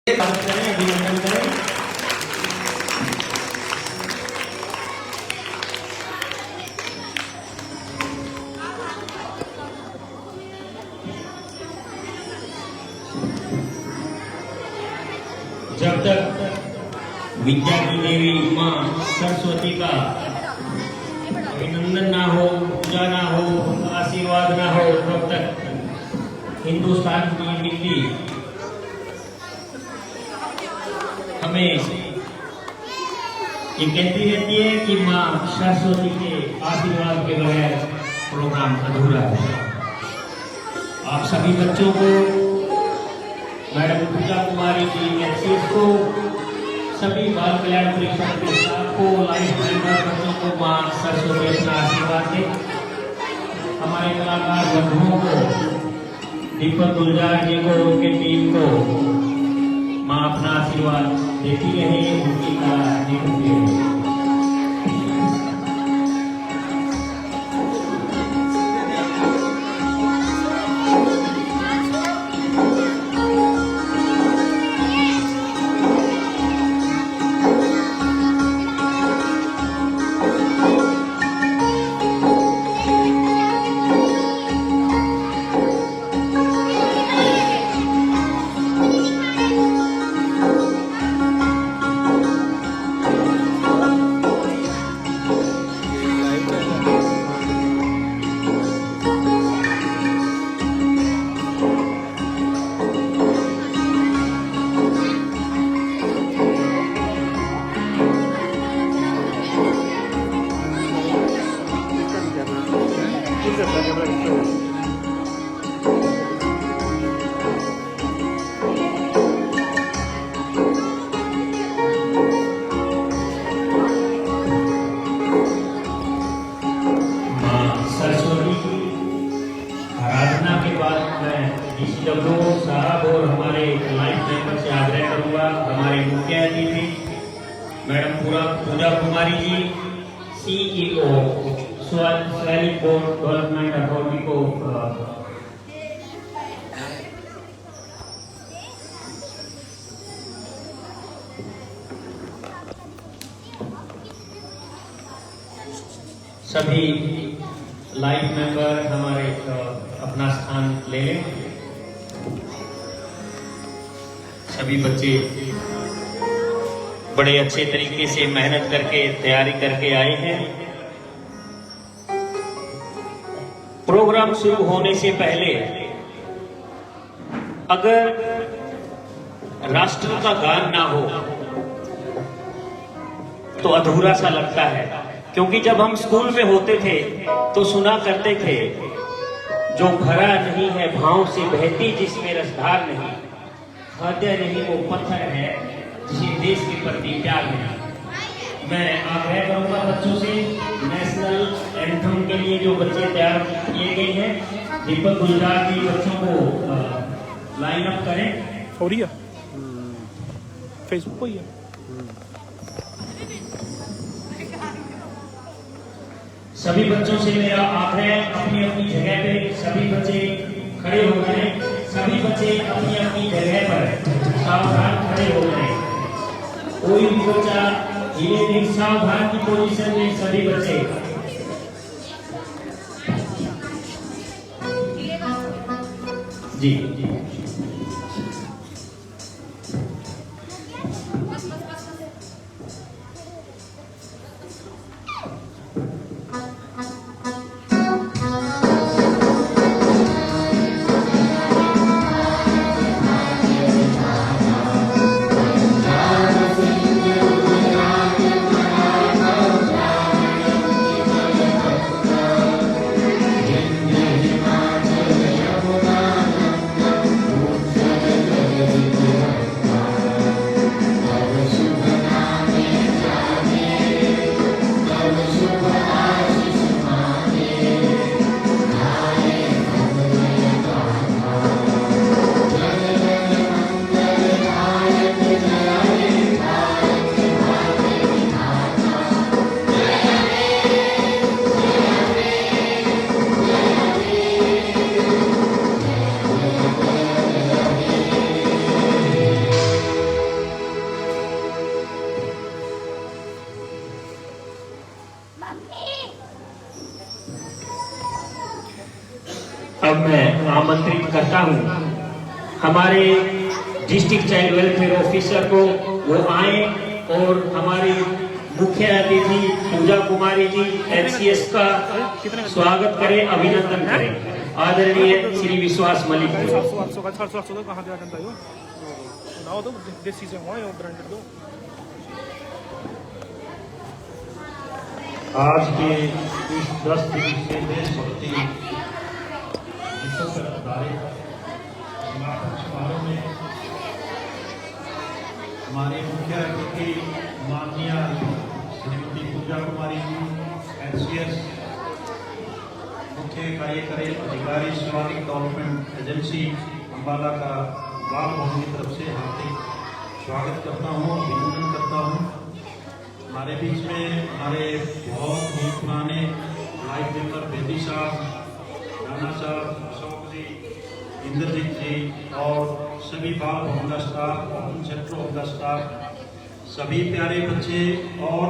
अभिनंदन करें। जब तक विद्या की देवी मां सरस्वती का अभिनंदन ना हो, पूजा ना हो, आशीर्वाद ना हो, तब तक हिंदुस्तान की मिट्टी हमें ये कहती रहती है कि मां सरस्वती के आशीर्वाद के बगैर प्रोग्राम अधूरा है। आप सभी बच्चों को, मैडम पूजा कुमारी जी एक्सिस को, सभी बाल कल्याण परिषद के स्टाफ को, लाइफ मेंबर बच्चों को मां सरस्वती अपना आशीर्वाद दे। हमारे कलाकार बंधुओं को, दीपक गुलजार जी को, उनकी टीम को मां अपना आशीर्वाद देती रहे, उनकी कला निखरती रहे। साहब और हमारे लाइफ मेंबर से आग्रह करूंगा, हमारे मुख्य अतिथि मैडम पूजा Kumari ji, CEO स्वैली board development authority को सभी लाइफ मेंबर हमारे अपना स्थान ले लें। सभी बच्चे बड़े अच्छे तरीके से मेहनत करके तैयारी करके आए हैं। प्रोग्राम शुरू होने से पहले अगर राष्ट्र का गान ना हो तो अधूरा सा लगता है, क्योंकि जब हम स्कूल में होते थे तो सुना करते थे, जो भरा नहीं है भाव से बहती जिसमें रसधार नहीं, हृदय नहीं वो पत्थर है जिसे देश के प्रति प्यार नहीं। मैं आग्रह करूंगा बच्चों से, नेशनल एंथम के लिए जो बच्चे तैयार किए गए हैं, दीपक गुलजार जी बच्चों को लाइन अप करें। हो रही है फेसबुक पर ही है। सभी बच्चों से मेरा आग्रह, अपनी अपनी जगह पे सभी बच्चे खड़े हो जाएं। सभी बच्चे अपनी अपनी जगह पर सावधान खड़े हो जाएं। कोई भी बच्चा ये नहीं सावधान की पोजीशन में, सभी बच्चे जी जी। अब मैं आमंत्रित करता हूँ हमारे डिस्ट्रिक्ट चाइल्ड वेलफेयर ऑफिसर को, वो आए और हमारी मुख्य अतिथि पूजा कुमारी जी एचसीएस का स्वागत करें, अभिनंदन करें। आदरणीय श्री विश्वास मलिक जी। आज के इस 10 दिवसीय देशभक्ति गीतों पर आधारित समापन समारोह में हमारे मुख्य अतिथि माननीय श्रीमती पूजा कुमारी जी एचसीएस मुख्य कार्यकारी अधिकारी स्वास्थ्य डेवलपमेंट एजेंसी अम्बाला का बाल भवन की तरफ से हार्दिक स्वागत करता हूँ, अभिनंदन करता हूँ। हमारे बीच में हमारे बहुत ही पुराने लाइफ मेंबर बेदी साहब, राणा साहब, अशोक जी, इंद्रजीत जी और सभी बाल भवन का staff, open sector of the staff, सभी प्यारे बच्चे और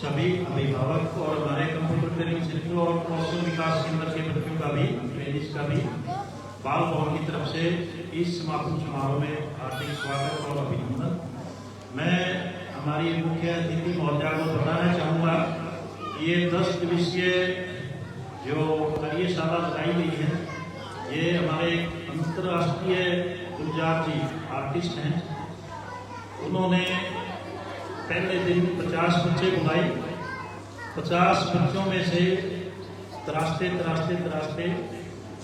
सभी अभिभावक और हमारे कंप्यूटर ट्रेनिंग सेंटर और कौशल विकास केंद्र के बच्चों का भी, पेरेंट्स का भी बाल भवन की तरफ से इस समापन समारोह में हार्दिक स्वागत और अभिनंदन। मैं हमारी मुख्य अतिथि महोदया को बताना चाहूँगा, ये 10 दिवसीय जो कार्यशाला लगाई गई है, ये हमारे अंतर्राष्ट्रीय गुलजार जी आर्टिस्ट हैं। उन्होंने पहले दिन 50 बच्चे बुलाए, 50 बच्चों में से तराशते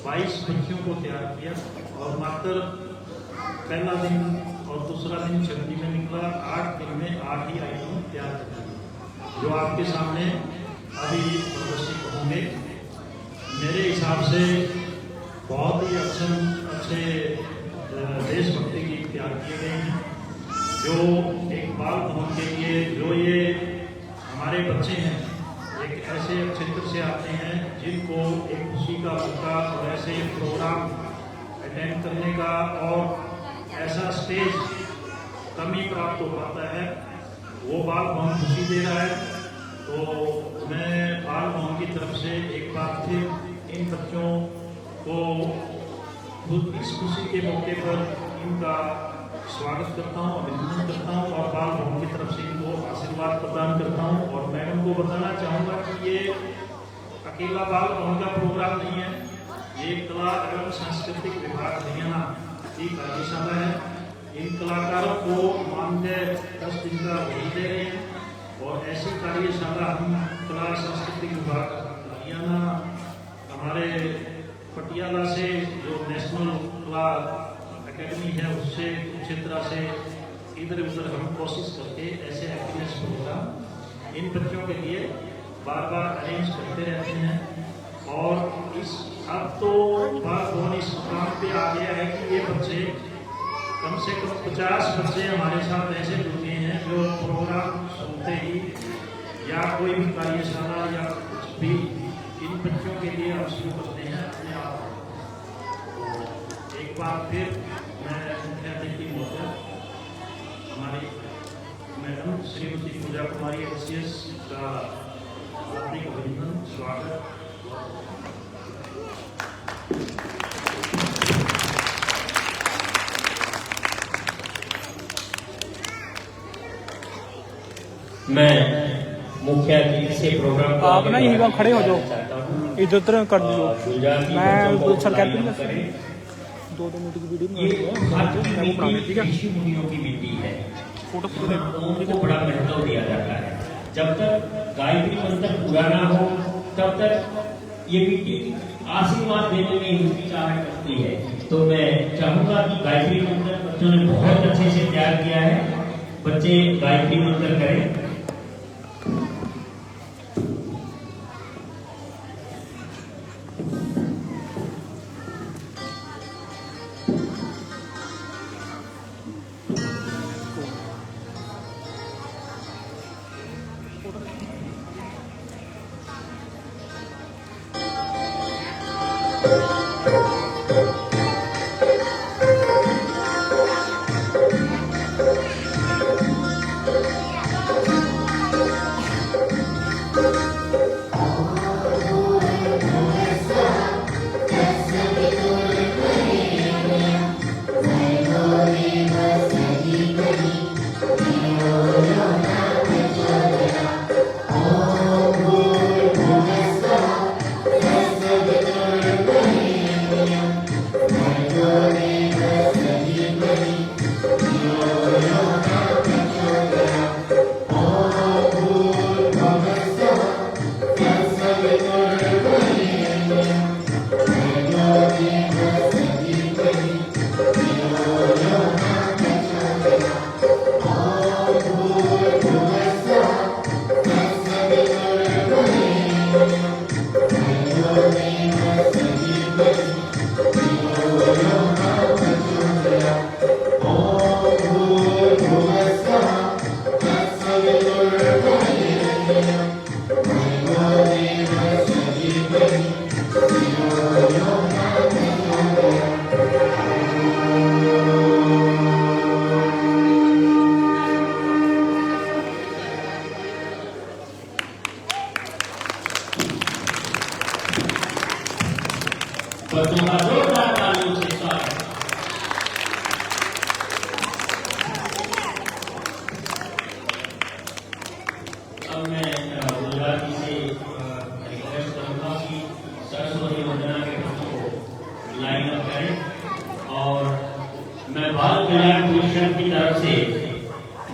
22 बच्चों को तैयार किया और मात्र पहला दिन और दूसरा दिन छुट्टी में निकला। 8 दिन में 8 ही आइटम तैयार कर दिए, जो आपके सामने अभी प्रदर्शित होंगे। मेरे हिसाब से बहुत ही अच्छे देशभक्ति गीत तैयार किए गए हैं, जो एक बाल भवन के लिए, जो ये हमारे बच्चे हैं, एक ऐसे क्षेत्र से आते हैं जिनको एक खुशी का मौका और ऐसे प्रोग्राम अटेंड करने का और ऐसा स्टेज कम ही प्राप्त हो पाता है, वो बाल भवन खुशी दे रहा है। तो मैं बाल भवन की तरफ से एक बार फिर इन बच्चों को इस खुशी के मौके पर इनका स्वागत करता हूँ, अभिनंदन करता हूँ और बाल भवन की तरफ से इनको आशीर्वाद प्रदान करता हूँ। और मैडम को बताना चाहूँगा कि ये अकेला बाल भवन का प्रोग्राम नहीं है, ये कला एवं सांस्कृतिक विभाग हरियाणा की कार्यशाला है। इन कलाकारों को मानदेय 10 दिन का वही दे रहे हैं और ऐसी कार्यशाला हम कला सांस्कृतिक विभाग हरियाणा, हमारे पटियाला से जो नेशनल कला अकेडमी है, उससे अच्छी तरह से इधर उधर हम कोशिश करके ऐसे हैप्पीनेस प्रोग्राम इन बच्चों के लिए बार बार अरेंज करते रहते हैं। और इस अब तो बाल भवन इस काम पे आ गया है कि ये बच्चे कम से कम 50 बच्चे हमारे साथ ऐसे जुड़े हैं जो प्रोग्राम सुनते ही या कोई भी कार्यशाला या कुछ भी इन बच्चों के लिए हम शुरू करते हैं अपने आप। तो एक बार फिर मैं मुख्य अतिथि महोदय हमारी मैडम श्रीमती पूजा कुमारी एचसीएस का हार्दिक अभिनंदन, स्वागत। मैं मुख्य अतिथि से प्रोग्राम को आप ना यहीं वहाँ खड़े हो जाओ, इधर कर दो। मैं सरकार की 2 मिनट की वीडियो ऋषि मुनियों की मिट्टी है, फोटो उनको बड़ा महत्व दिया जाता है। जब तक गायत्री मंत्र पूरा ना हो तब तक ये मिट्टी आशीर्वाद देने में हिचकिचाहट करती है। तो मैं चाहूंगा कि गायत्री मंत्र बच्चों ने बहुत अच्छे से तैयार किया है, बच्चे गायत्री मंत्र करें।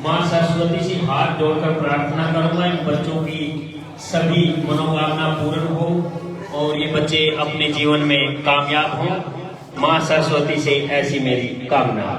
माँ सरस्वती से हाथ जोड़कर प्रार्थना करूंगा इन बच्चों की सभी मनोकामना पूर्ण हो और ये बच्चे अपने जीवन में कामयाब हो। माँ सरस्वती से ऐसी मेरी कामना।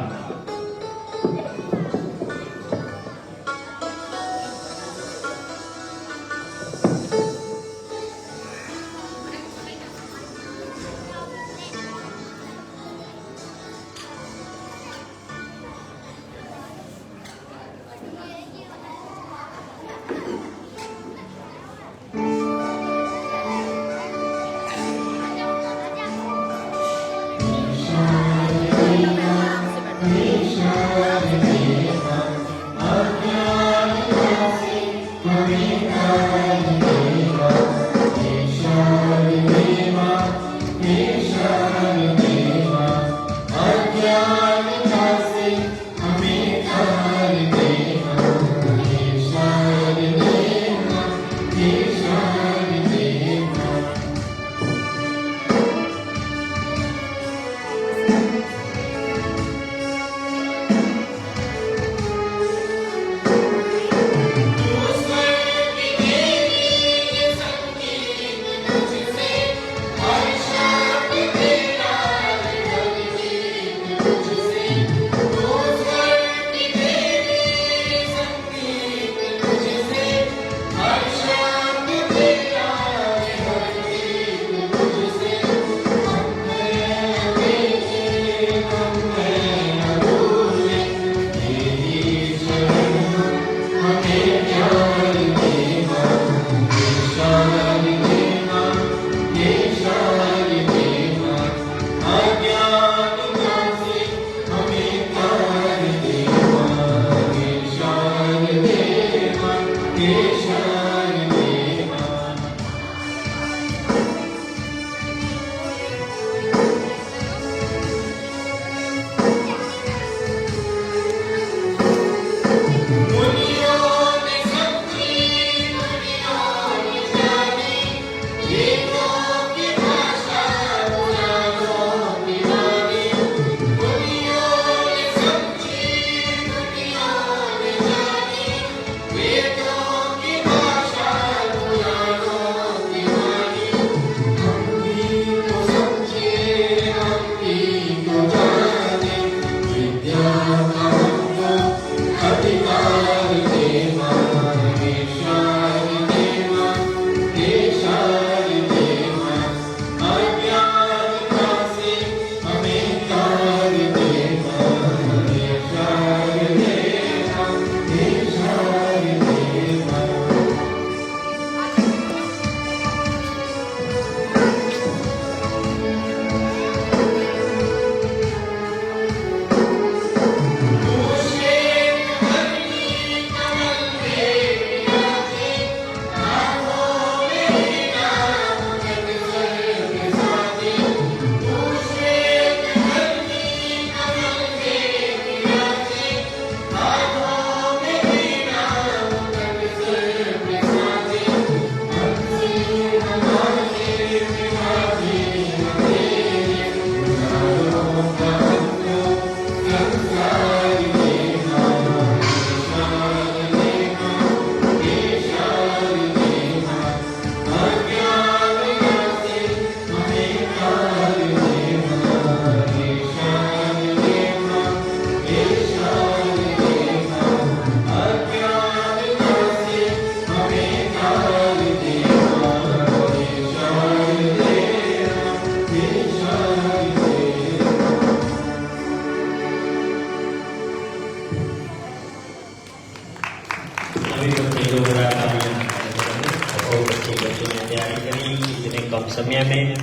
कम समय में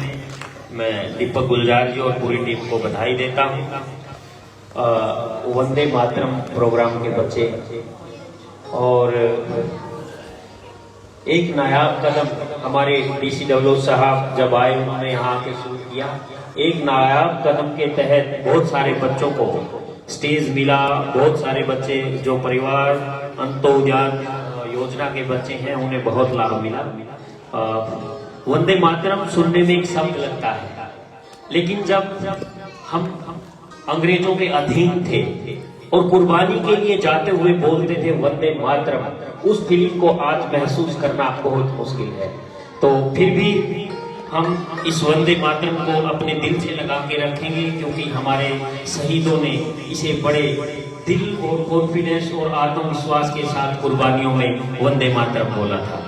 मैं दीपक गुलजार जी और पूरी टीम को बधाई देता हूँ। वंदे मातरम प्रोग्राम के बच्चे और एक नायाब कदम हमारे DCW साहब जब आए उन्होंने यहाँ आके शुरू किया। एक नायाब कदम के तहत बहुत सारे बच्चों को स्टेज मिला। बहुत सारे बच्चे जो परिवार अंत्योदय योजना के बच्चे हैं उन्हें बहुत लाभ मिला। वंदे मातरम सुनने में एक शब्द लगता है, लेकिन जब हम अंग्रेजों के अधीन थे और कुर्बानी के लिए जाते हुए बोलते थे वंदे मातरम। उस फीलिंग को आज महसूस करना बहुत मुश्किल है। तो फिर भी हम इस वंदे मातरम को अपने दिल से लगा के रखेंगे, क्योंकि हमारे शहीदों ने इसे बड़े दिल और कॉन्फिडेंस और आत्मविश्वास के साथ कुर्बानियों में वंदे मातरम बोला था।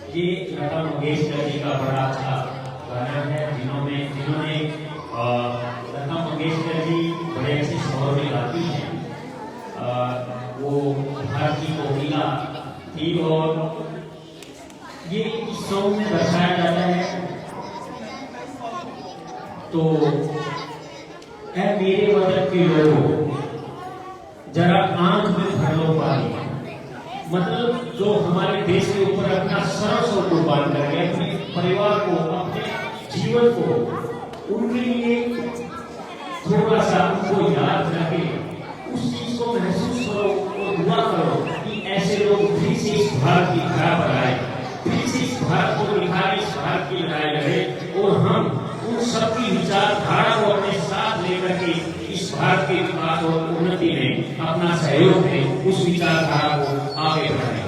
ये लता मंगेशकर जी का बड़ा अच्छा गाना है, जिन्होंने लता मंगेशकर जी बड़े अच्छे स्वर में गाती हैं। वो भारत की कोकिला थी और ये इस सॉन्ग में दर्शाया जाता है। तो ऐ मेरे वतन के लोगों जरा आंख में भर लो पानी, मतलब जो हमारे देश के ऊपर अपना सर्वस्व कुर्बान कर गए, अपने परिवार को, अपने जीवन को, उनके लिए थोड़ा सा उनको याद करके उस चीज को महसूस करो और दुआ करो कि ऐसे लोग फिर से इस भारत की धरा पर आए, फिर से इस भारत को निखारे, इस भारत की लड़ाई लड़े और हम उन सबकी विचारधारा को अपने साथ लेकर के इस भारत के विकास और उन्नति में अपना सहयोग दें, उस विचारधारा को आगे बढ़ाएं।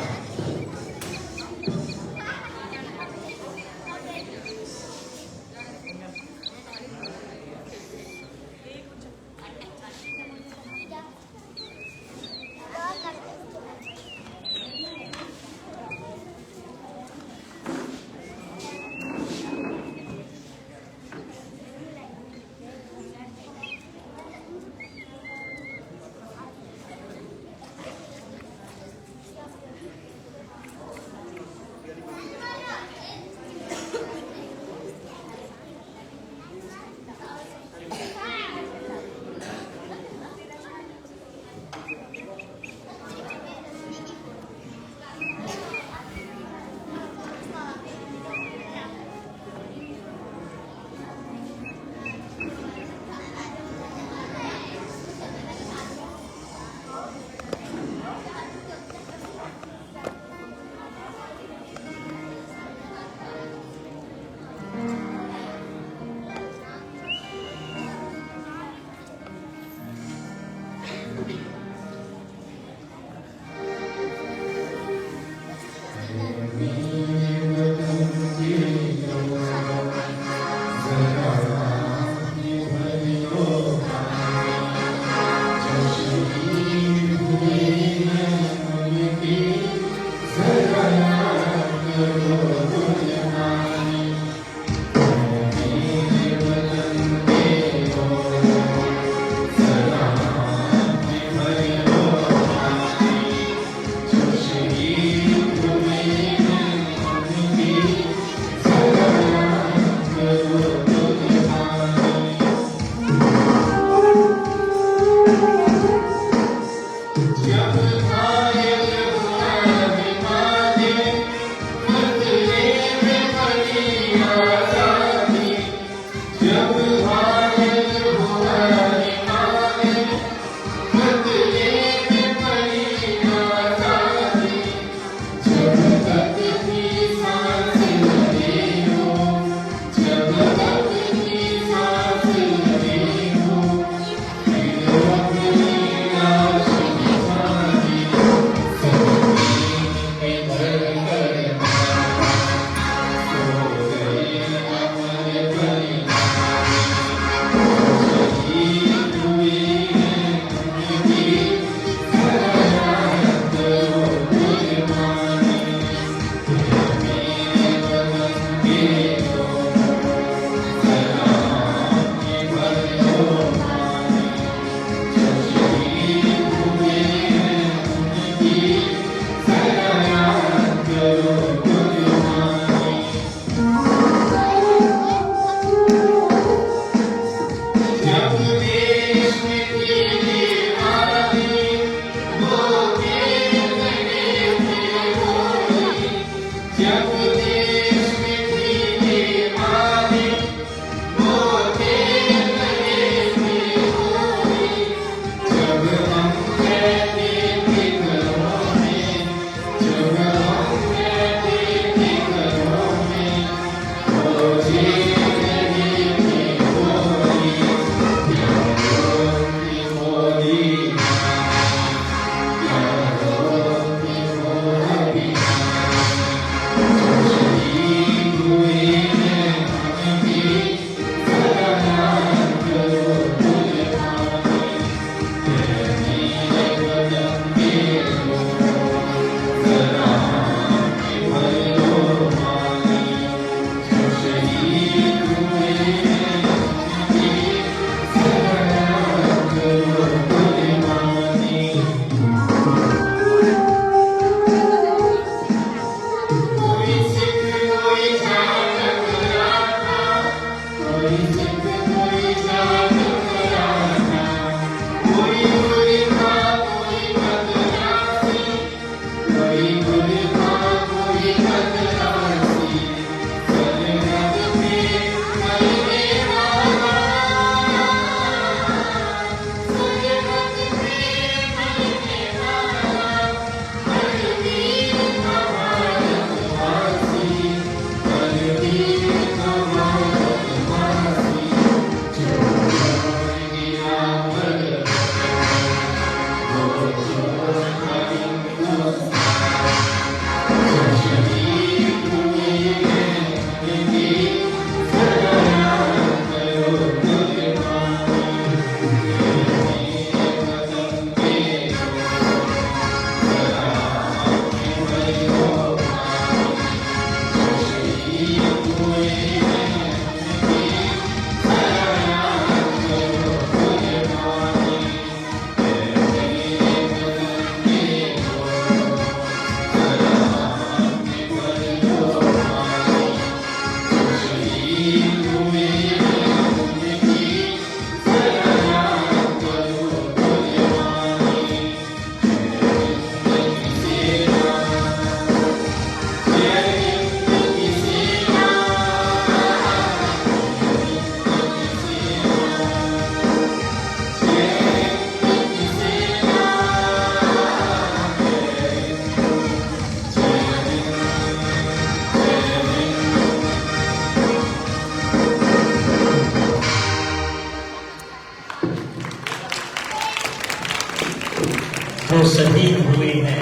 जो शहीद हुए हैं,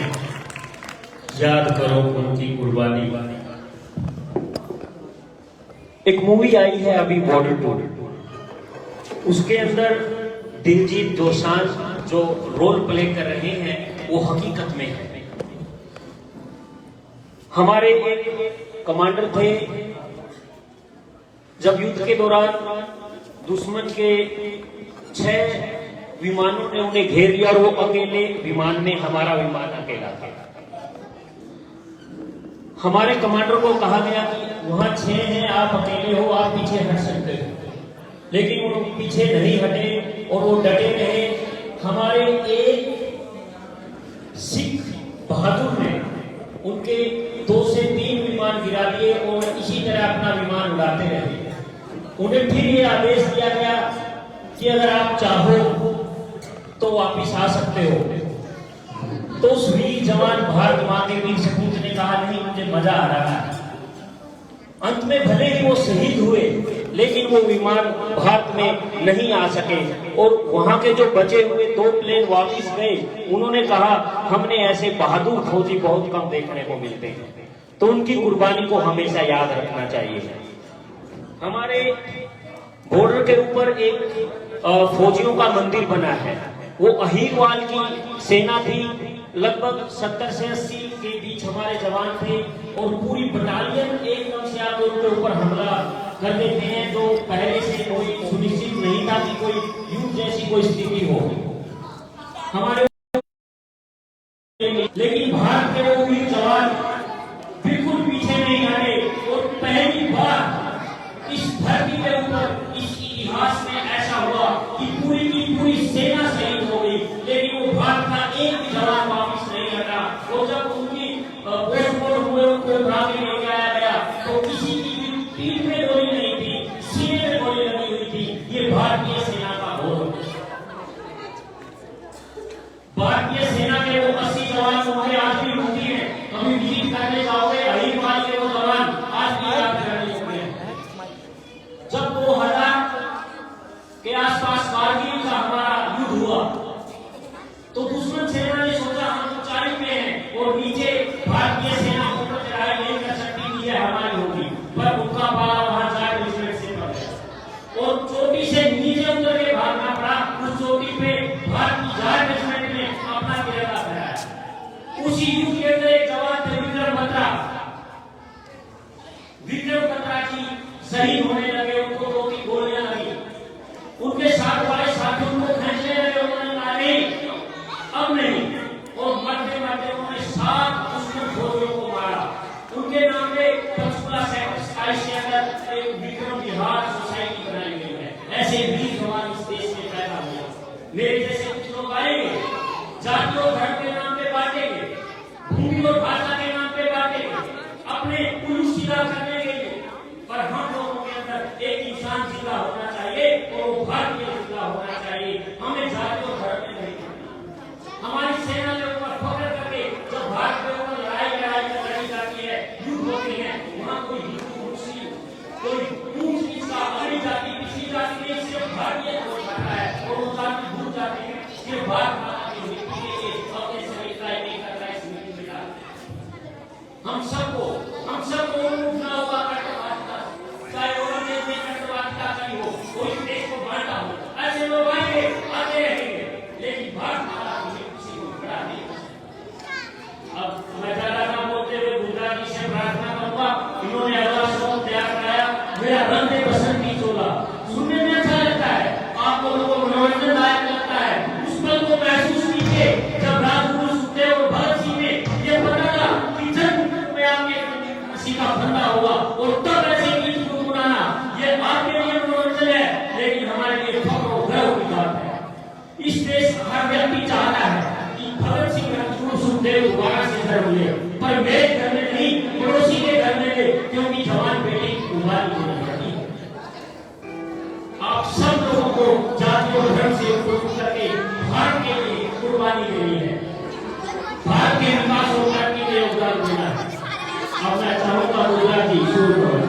याद करो उनकी कुर्बानी। एक मूवी आई है अभी बॉर्डर टू, उसके अंदर दिलजीत दोसांझ जो रोल प्ले कर रहे हैं वो हकीकत में है। हमारे एक कमांडर थे, जब युद्ध के दौरान दुश्मन के 6 विमानों ने उन्हें घेर लिया और वो अकेले विमान में, हमारा विमान अकेला था। हमारे कमांडर को कहा गया कि वहां 6 हैं, आप अकेले हो, आप पीछे हट सकते हो, लेकिन वो पीछे नहीं हटे और वो डटे रहे। हमारे एक सिख बहादुर ने उनके 2 से 3 विमान गिरा दिए और इसी तरह अपना विमान उड़ाते रहे। उन्हें फिर ये आदेश दिया गया कि अगर आप चाहो तो वापिस आ सकते हो। तो उस वीर जवान भारत मां के वीर सपूत ने कहा नहीं, मुझे मजा आ रहा है। अंत में भले ही वो शहीद हुए, लेकिन वो विमान भारत में नहीं आ सके और वहां के जो बचे हुए 2 प्लेन वापिस गए। उन्होंने कहा हमने ऐसे बहादुर फौजी बहुत कम देखने को मिलते हैं, तो उनकी कुर्बानी को हमेशा याद रखना चाहिए। हमारे बॉर्डर के ऊपर एक फौजियों का मंदिर बना है, वो अहीरवाल की सेना थी। लगभग 70 से 80 के बीच हमारे जवान थे और पूरी बटालियन एकदम से आकर उनके ऊपर हमला कर देते हैं, जो पहले से कोई सुनिश्चित नहीं था कि कोई युद्ध जैसी कोई स्थिति हो हमारे। लेकिन भारत के वो वीर जवान बिल्कुल पीछे नहीं हटे और पहली बार इस धरती के ऊपर इस इतिहास में ऐसा हुआ कि पूरी की पूरी सेना शहीद हो गई, लेकिन वो भारत का एक भी जवान वापिस नहीं हटा। और जब उनकी पोस्टमार्टम हुए, उनको उठा के ले जाया गया, तो किसी की भी पीठ में गोली नहीं थी, सीने में गोली लगी हुई थी। ये भारतीय सेना का गौरव। भारतीय सेना के वो 80 जवान तुम्हारे आज भी होती है, कभी विजिट करने जाओगे, अहीरवाल के वो जवान आज भी याद करने होंगे। जब 2000 के आसपास कारगिल का हमारा युद्ध हुआ, तो दुश्मन सेना ने सोचा हम ऊंचाई पे हैं और नीचे भारतीय सेना ऊपर चढ़ाई नहीं कर सकती, ये हमारी होगी, पर उनका पाला वहां 4 रेजिमेंट से पड़ गया और चोटी से नीचे उतर के भागना पड़ा। उस चोटी पे भारत की 4 रेजिमेंट ने अपना तिरंगा फहराया। उसी युद्ध के अंदर एक जवान थे विक्रम बत्रा की शहीद होने लगे, उनको 2 गोलियां लगी, उनके साथ वाले साथियों को खींचने लगे, उन्होंने कहा नहीं अब नहीं, और मरते मरते उन्होंने 7 दुश्मन फौजियों को मारा। उनके नाम पे पंचकुला सेक्टर 27 के अंदर एक विक्रम विहार सोसाइटी बनाई गई है। ऐसे वीर जवान इस देश में पैदा हुए। मेरे जैसे कुछ लोग आएंगे, जाति और धर्म के नाम पे बांटेंगे, भूमि और भाषा के नाम पे बांटेंगे, अपने उल्लू सीधा करने के लिए, पर हम लोगों के अंदर एक इंसान जिंदा होना चाहिए और वो भारतीय जिंदा होना चाहिए। हमें जाति और धर्म में नहीं, हमारी सेना के ऊपर फख्र करके जब भारत के ऊपर लड़ाई लड़ी जाती है, युद्ध होती है, वहां कोई हिंदू मुस्लिम कोई ऊंच नीच का अगली जाति पिछली जाति नहीं, सिर्फ भारतीय को खाता है और वो जाति भूल जाते हैं सिर्फ भारत माता की मिट्टी के लिए अपने शरीर का नहीं कर रहा है। इस मिट्टी में डाल हम सबको उठना होगा कट्टरवाद का, चाहे और देश में कट्टरवाद का कहीं हो, कोई देश को बांटा हो, ऐसे लोग आएंगे आते रहेंगे, लेकिन भारत माता की किसी को बड़ा नहीं। अब मैं ज्यादा ना बोलते हुए गुजरात जी से प्रार्थना करूंगा, इन्होंने अगला शब्द तैयार कराया, मेरा रंग है बसंती चोला। सुनने में अच्छा लगता है, आप लोगों को मनोरंजनदायक लगता है, उस पल को महसूस कीजिए जब राजगुरु सुखदेव और भगत सिंह ने ये बताया कि जन्म में आपके किसी का फंदा होगा और तब ऐसे गीत गुनगुनाना, ये आपके लिए मनोरंजन है, लेकिन हमारे लिए फख्र और गर्व की बात है। इस देश हर व्यक्ति चाहता है कि भगत सिंह राजगुरु सुखदेव दोबारा से जन्म ले, पर मेरे घर में नहीं, पड़ोसी के घर में ले, क्योंकि जवान बेटी की कुर्बानी होनी पड़ती है। आप सब लोगों को जाति और धर्म से ऊपर करके भारत के लिए कुर्बानी देनी है, भारत के विकास और तरक्की में योगदान देना है। अब मैं चाहूंगा दुर्गा जी शुरू करें।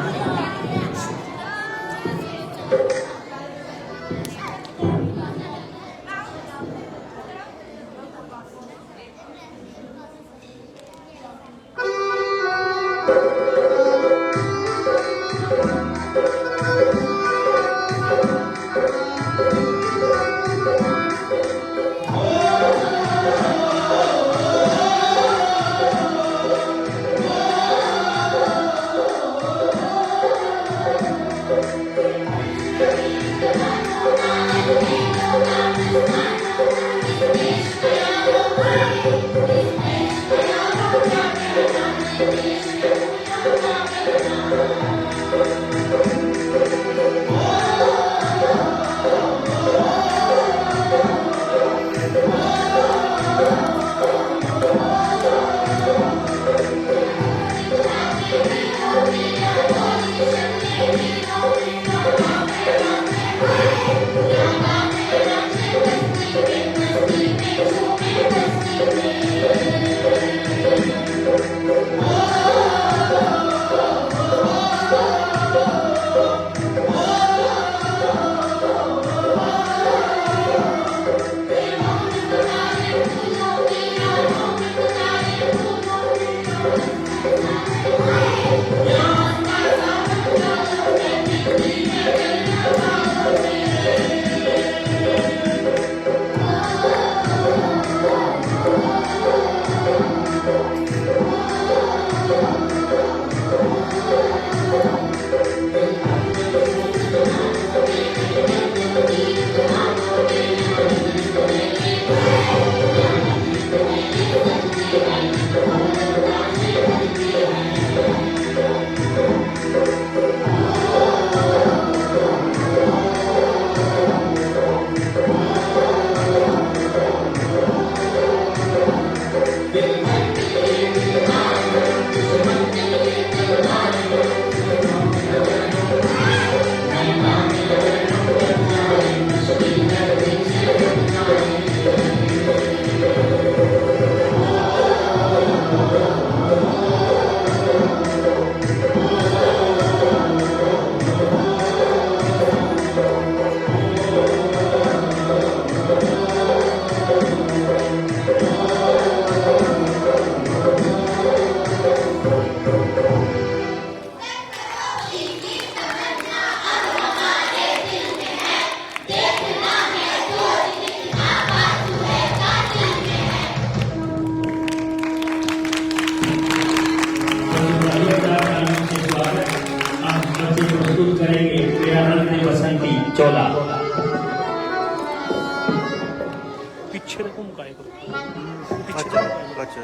प्रस्तुत करेंगे मेरा रंग ने बसंती चोला। पीछे देखो मुकाए करो पीछे देखो अच्छा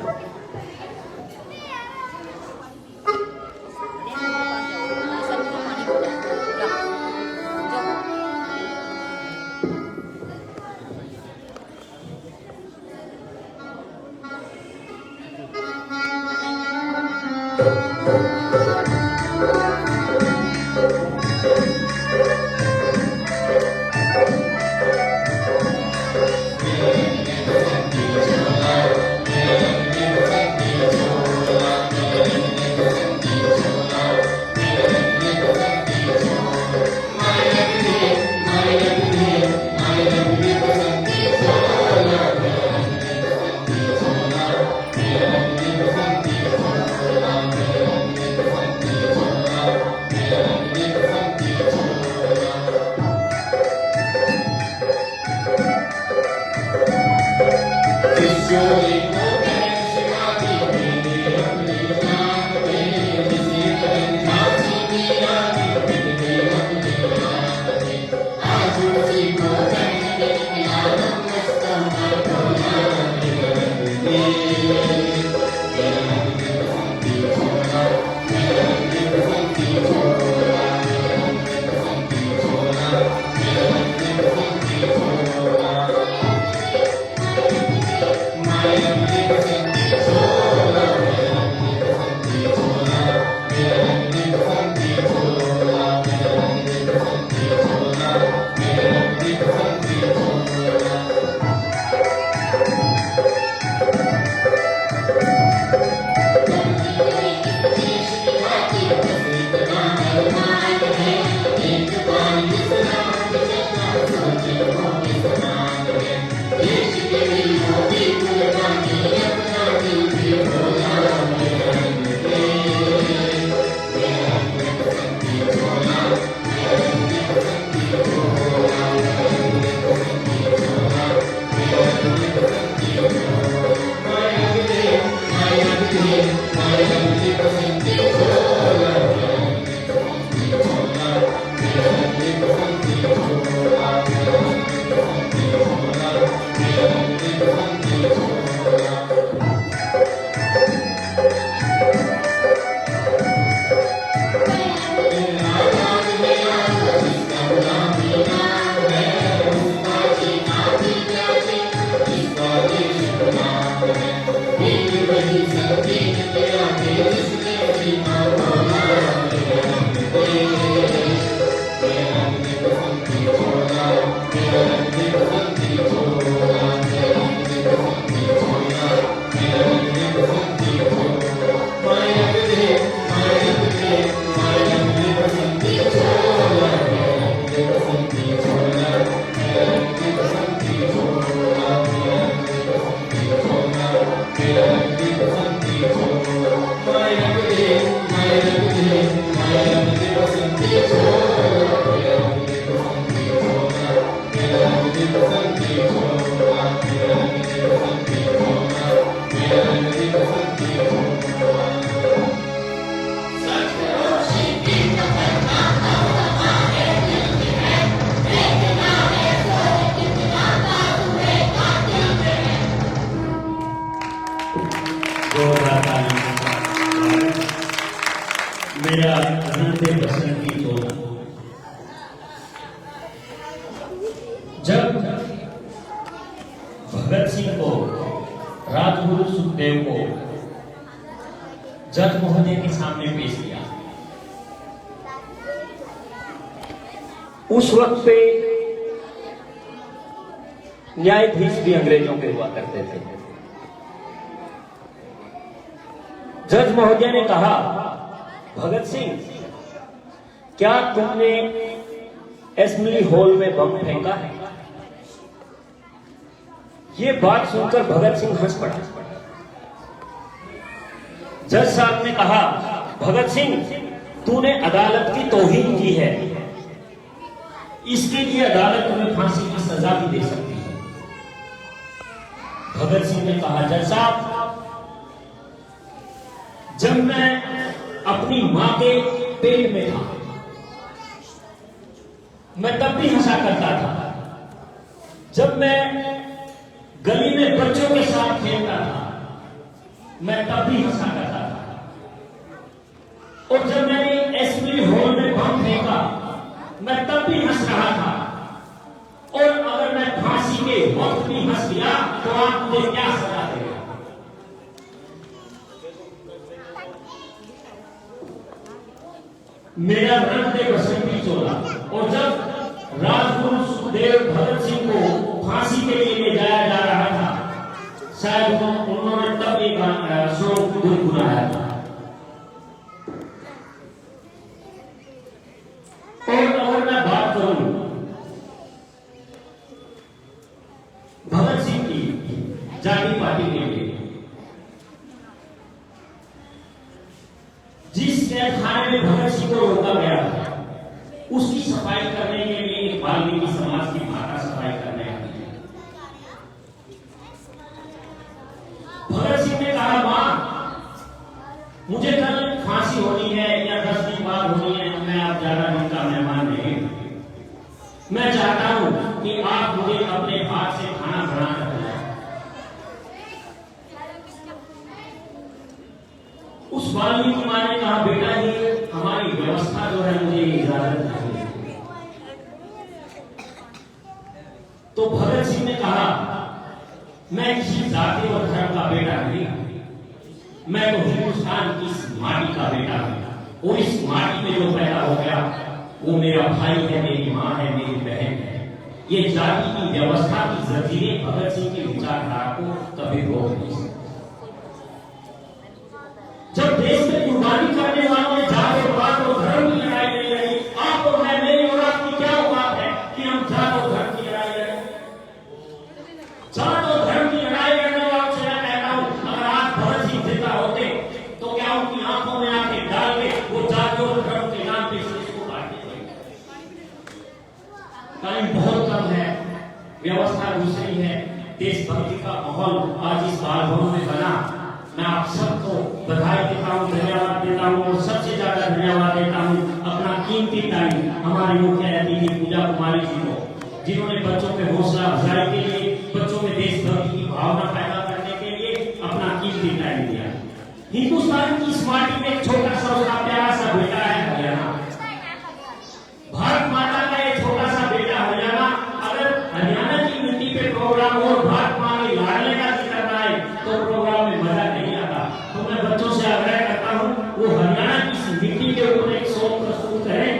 my मेरा हृदय बसंती चोला। जब भगत सिंह को, राजगुरु सुखदेव को जज महोदय के सामने पेश किया, उस वक्त पे न्यायाधीश भी अंग्रेजों के हुआ करते थे। जज महोदय ने कहा, भगत सिंह, क्या तुमने असेंबली हॉल में बम फेंका है? ये बात सुनकर भगत सिंह हंस पड़ा। जज साहब ने कहा, भगत सिंह, तूने अदालत की तौहीन की है, इसके लिए अदालत तुम्हें फांसी की सजा भी दे सकती है। भगत सिंह ने कहा, जज साहब, जब मैं अपनी मां के पेट में था, मैं तब भी हंसा करता था। जब मैं गली में बच्चों के साथ खेलता था, मैं तब भी हंसा करता था। और जब मैंने असेंबली हॉल में बम फेंका, मैं तब भी हंस रहा था। और अगर मैं फांसी के वक्त भी हंस दिया तो आप मुझे क्या सजा देगा? मेरा हृदय बसंती चोला। और जब राजगुरु सुखदेव भगत सिंह को फांसी के लिए ले जाया जा रहा था, शायद उन्होंने तब एक श्लोक गुनगुनाया था। और अगर मैं बात करूं भगत सिंह की जाति पार्टी के लिए, जिस कैदखाने में भगत सिंह को रोका गया था, उसकी सफाई करने के लिए एक वाल्मीकि समाज की माता सफाई करने आती है। भगत सिंह ने कहा, मां, मुझे कल फांसी होनी है या 10 दिन बाद होनी है, मैं आप 11 दिन का मेहमान नहीं, मैं चाहता हूं कि आप मुझे अपने हाथ से खाना बना कर खिलाएं। उस वाल्मीकि मां ने कहा, बेटा, ये हमारी व्यवस्था जो है, मुझे इजाजत नहीं है। तो भगत सिंह ने कहा, मैं किसी जाति और धर्म का बेटा नहीं, मैं तो हिंदुस्तान की इस माटी का बेटा हूं। और इस माटी में जो पैदा हो गया वो मेरा भाई है, मेरी मां है, मेरी बहन है। ये जाति की व्यवस्था की जंजीरें भगत सिंह की विचारधारा को कभी रोक नहीं सकती। जब देश में कुर्बानी करने वालों ने जात और पात और धर्म की लड़ाई नहीं लड़ी, आप और मैं, मेरी और आपकी क्या औकात है कि हम जात और धर्म की लड़ाई लड़ें? जात और धर्म की लड़ाई लड़ने वालों से मैं कहता हूं, अगर आज भगत सिंह जिंदा होते तो क्या उनकी आंखों में आंखें डाल के वो जाति और धर्म के नाम पे इसको काटते? टाइम बहुत कम है, व्यवस्था दूसरी है, देशभक्ति का माहौल आज इस बाल भवन में बना। मैं आप सबको बधाई देता हूँ, धन्यवाद देता हूँ और सबसे ज्यादा धन्यवाद देता हूँ अपना कीमती टाइम हमारी मुख्य अतिथि पूजा कुमारी जी को, जिन्होंने बच्चों में हौसला अफजाई के लिए, बच्चों में देशभक्ति की भावना पैदा करने के लिए अपना कीमती टाइम दिया। हिंदुस्तान की इस माटी में एक छोटा सा उसका प्यारा सा बेटा है हरियाणा, भारत माता का एक छोटा सा बेटा हरियाणा। अगर हरियाणा की मिट्टी पे प्रोग्राम हो, भारत माँ के लाडले का जिक्र आए तो प्रोग्राम में मजा नहीं आता। तो मैं बच्चों से आग्रह करता हूँ, वो हरियाणा की इस मिट्टी के ऊपर एक सॉन्ग प्रस्तुत करें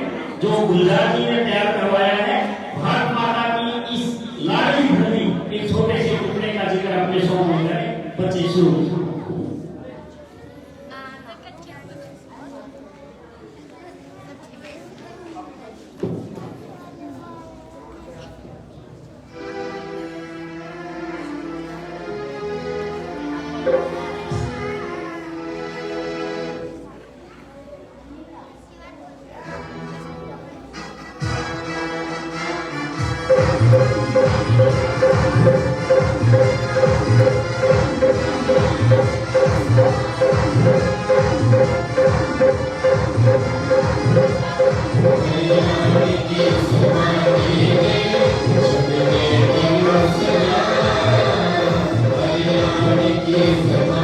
जो गुलजार जी ने तैयार करवाया है। भारत माता की इस लाडली धरती एक छोटे से टुकड़े का जिक्र अपने सॉन्ग में करें। बच्चे शुरू। Thank you.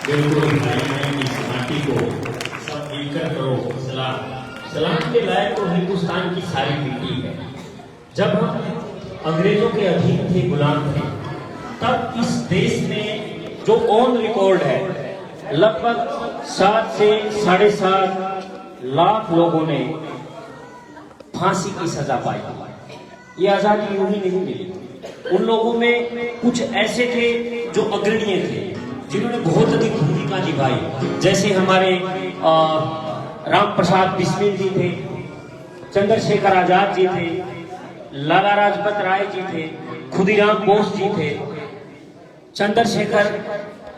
बिल्कुल की समाधि को सब मिलकर करो सलाम। सलाम के लायक तो हिंदुस्तान की सारी मिट्टी है। जब हम अंग्रेजों के अधीन थे, गुलाम थे, तब इस देश में जो ऑन रिकॉर्ड है लगभग 7 से 7.5 लाख लोगों ने फांसी की सजा पाई। ये आजादी यूं ही नहीं मिली। उन लोगों में कुछ ऐसे थे जो अग्रणीय थे, जिन्होंने बहुत अधिक भूमिका निभाई, जैसे हमारे राम प्रसाद बिस्मिल जी थे, चंद्रशेखर आजाद जी थे, लाला लाजपत राय जी थे, खुदीराम बोस जी थे। चंद्रशेखर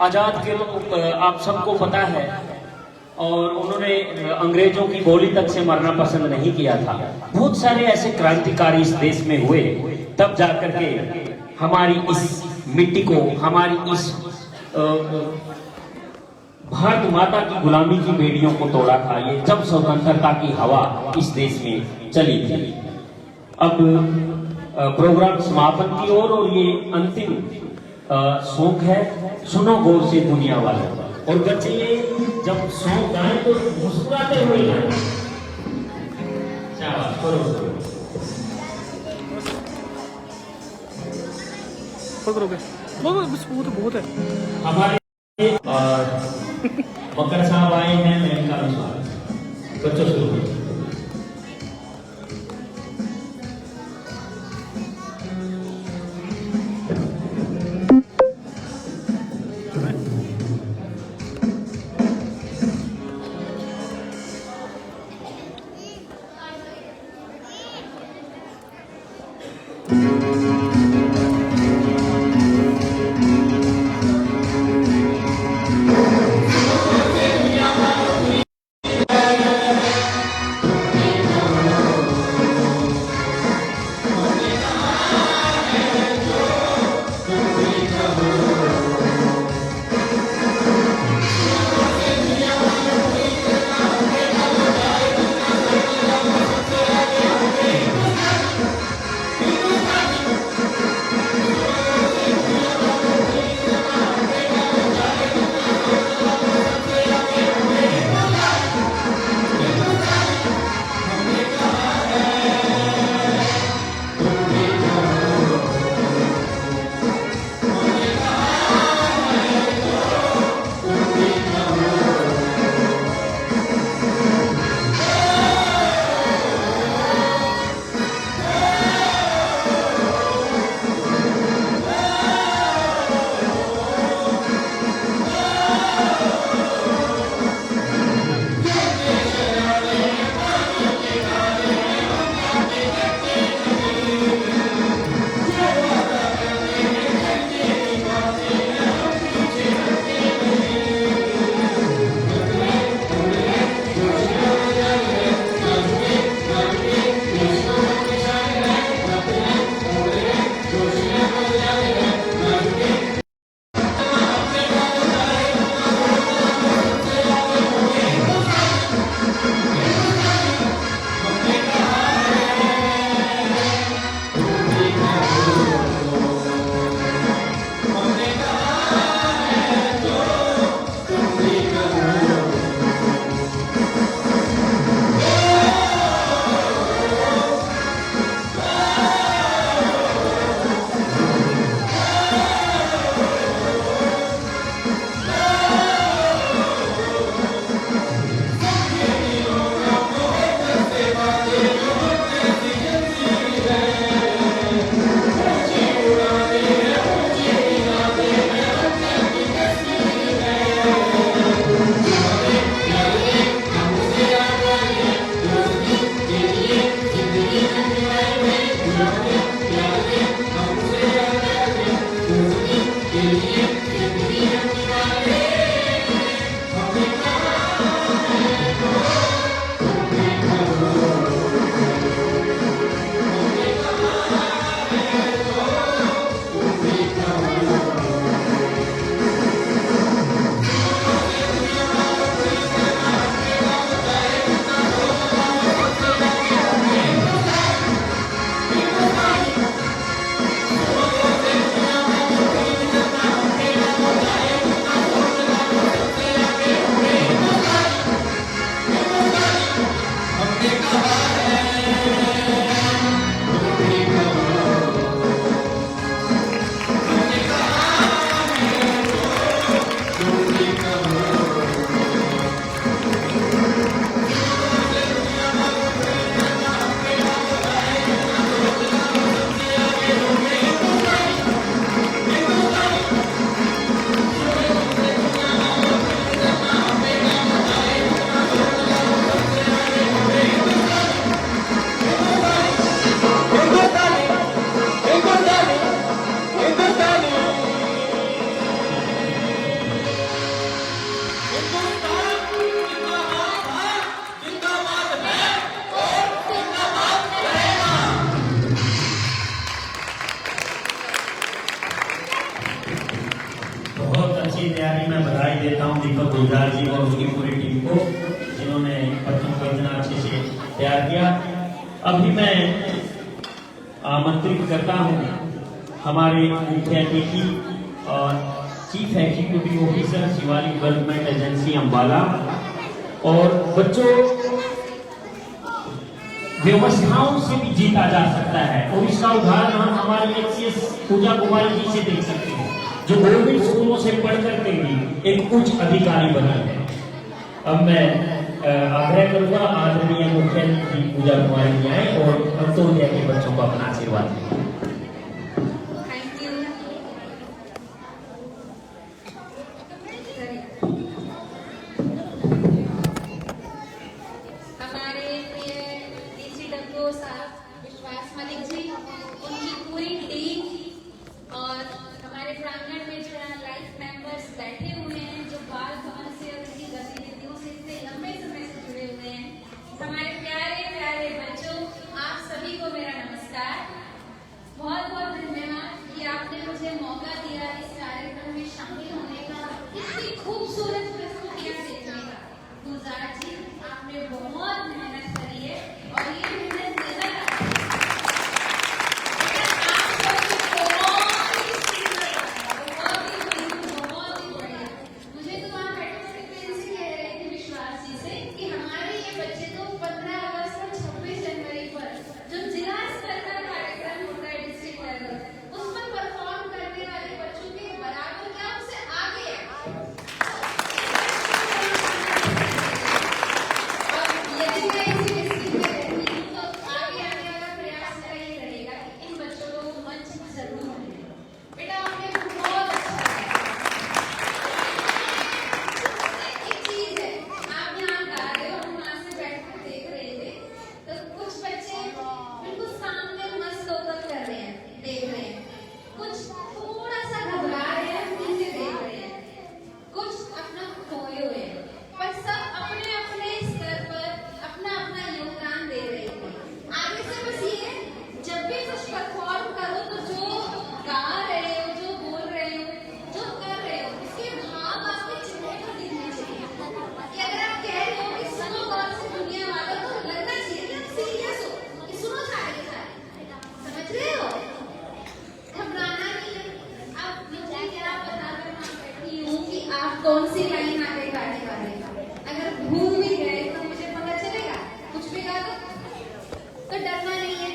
आजाद के आप सबको पता है, और उन्होंने अंग्रेजों की गोली तक से मरना पसंद नहीं किया था। बहुत सारे ऐसे क्रांतिकारी इस देश में हुए, तब जाकर के हमारी इस मिट्टी को, हमारी इस भारत माता की गुलामी की बेड़ियों को तोड़ा था। ये जब स्वतंत्रता की हवा इस देश में चली थी। अब प्रोग्राम समापन की ओर, और ये अंतिम सॉन्ग है, सुनो गौर से दुनिया वाले। और बच्चे ये जब सॉन्ग गाएं तो मुस्कुराते हुए गाएं। शाबाश, करो पकड़ोगे वो तो बहुत है। हमारे मकर साहब आए हैं, मैं इनका भी स्वागत। बच्चों शुरू करो। बहुत अच्छी तैयारी में बधाई देता हूँ दीपक गुलजार जी और उसकी पूरी टीम को, जिन्होंने बच्चों को इतना अच्छे से तैयार किया। अभी मैं आमंत्रित करता हूँ हमारे मुख्य अतिथि और chief executive officer Shivalik development agency Ambala, और बच्चों व्यवस्थाओं से भी जीता जा सकता है, और इसका उदाहरण हम हमारी एचसीएस पूजा कुमारी जी से देख सकते हैं, जो गवर्नमेंट स्कूलों से पढ़ करके भी एक उच्च अधिकारी बनी है। अब मैं आग्रह करूंगा आदरणीय मुख्य अतिथि पूजा कुमारी जी आए और अंत्योदय के बच्चों को अपना आशीर्वाद दें। विश्वास मलिक जी, उनकी पूरी टीम और हमारे प्रांगण में जो लाइफ मेंबर्स बैठे हुए हैं, जो बाल भवन से और उनकी गतिविधियों से इतने लंबे समय से जुड़े हुए हैं, हमारे प्यारे प्यारे बच्चों, आप सभी को मेरा नमस्कार। बहुत बहुत धन्यवाद कि आपने मुझे मौका दिया इस कार्यक्रम में शामिल होने का, इतनी खूबसूरत प्रस्तुतियां देखने का। गुलजार जी, आपने बहुत मेहनत करी है और ये मेहनत नजर आ रही है। मुझे तो वहाँ बैठे प्रिंस कह रहे थे विश्वास जी से कि हमारे ये बच्चे तो 15 अगस्त और 26 जनवरी पर जो जिला स्तर का कार्यक्रम होता है डिस्ट्रिक्ट लेवल, उस पर परफॉर्म करने वाले बच्चों के बराबर क्या उससे आगे है। और यदि मैं इसी डिस्ट्रिक्ट में रहती हूँ तो आगे आने वाला प्रयास मेरा ये रहेगा कि इन बच्चों को मंच जरूर मिले। बेटा आपने बहुत अच्छा किया। एक चीज है, आप यहाँ गा रहे हो, हम वहाँ से बैठकर देख रहे थे, तो कुछ बच्चे बिल्कुल सामने मस्त होकर कर रहे हैं, देख रहे हैं, कुछ थोड़ा सा घबरा रहे हैं, पीछे देख रहे हैं, कुछ अपना खोए हुए हैं, पर सब अपने अपने स्तर पर अपना अपना योगदान दे रहे थे। आगे से बस ये, जब भी कुछ परफॉर्म करो तो जो गा रहे हो, जो बोल रहे हो, जो कर रहे हो, उसके भाव आपके चेहरे पर दिखने चाहिए। कि अगर आप कह रहे हो कि सुनो गौर से दुनिया वालों, तो लगना चाहिए कि आप सीरियस हो कि सुनो सारे समझ रहे हो, घबराना नहीं है। अब मुझे क्या पता, मैं वहाँ बैठी हूँ कि आप कौन सी लाइन आगे गाने वाले, अगर भूल भी गए तो मुझे पता चलेगा, कुछ भी गा दो तो डरना नहीं है।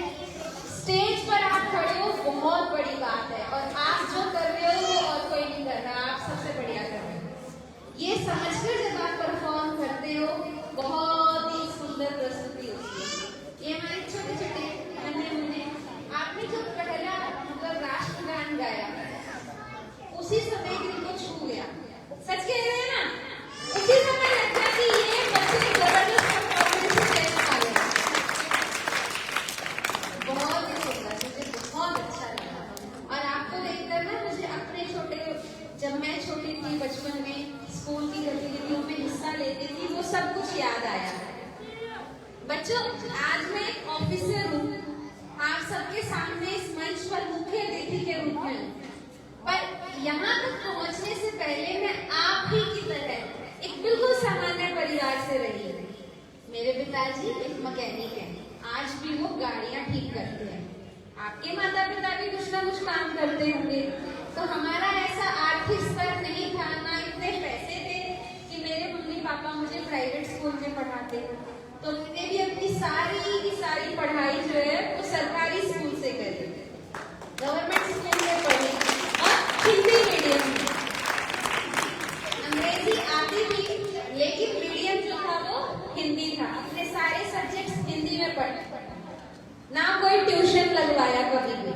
स्टेज पर आप खड़े हो, बहुत बड़ी बात है, और आप जो कर रहे हो वो और कोई नहीं कर रहा, आप सबसे बढ़िया कर रहे हो। ये समझकर जब आप परफॉर्म करते हो, बहुत ही सुंदर प्रस्तुति होती है। ये हमारे छोटे छोटे नन्हे मुन्ने, आपने जो पहला मतलब राष्ट्रगान गाया, उसी समय दिल को छू गया। सच कह रहे हैं ना, उसी समय लगता कि ये बच्चे जबरदस्त परफॉर्मेंस से टेस्ट आ गए। बहुत ही सुंदर, मुझे बहुत अच्छा लगा। और आपको देखकर ना मुझे अपने छोटे, जब मैं छोटी थी बचपन में स्कूल की गतिविधियों में हिस्सा लेती थी, वो सब कुछ याद आया। बच्चों, आज मैं एक ऑफिसर हूँ, आप सबके सामने इस मंच पर मुख्य अतिथि के रूप में हूँ, पर यहाँ तक पहुँचने से पहले मैं आप ही की तरह एक बिल्कुल सामान्य परिवार से रही हूँ। मेरे पिताजी एक मैकेनिक हैं, आज भी वो गाड़ियाँ ठीक करते हैं। आपके माता पिता भी कुछ ना कुछ काम करते होंगे, तो हमारा ऐसा आर्थिक स्तर नहीं था, ना इतने पैसे थे कि मेरे मम्मी पापा मुझे प्राइवेट स्कूल में पढ़ाते, तो मैंने भी अपनी सारी पढ़ाई जो है वो सरकारी स्कूल से करी, गवर्नमेंट स्कूल में पढ़ी और हिंदी मीडियम में। अंग्रेजी आती थी, लेकिन मीडियम जो था वो हिंदी था। अपने सारे सब्जेक्ट्स हिंदी में पढ़े, ना कोई ट्यूशन लगवाया कभी भी,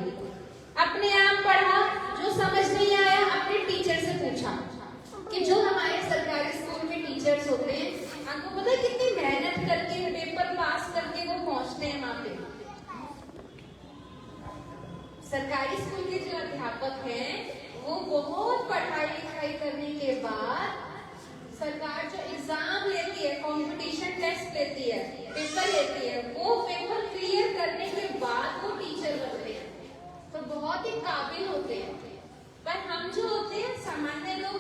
अपने आप पढ़ा, जो समझ नहीं आया अपने टीचर से पूछा। कि जो हमारे सरकारी स्कूल में टीचर्स होते हैं, आपको पता है कितनी मेहनत करके पेपर पास करके वो पहुंचते हैं वहां पे। सरकारी स्कूल के जो अध्यापक हैं, वो बहुत पढ़ाई लिखाई करने के बाद सरकार जो एग्जाम लेती है, कंपटीशन टेस्ट लेती है, पेपर लेती है, वो पेपर क्लियर करने के बाद वो टीचर बनते हैं, तो बहुत ही काबिल होते हैं। पर हम जो होते हैं सामान्य लोग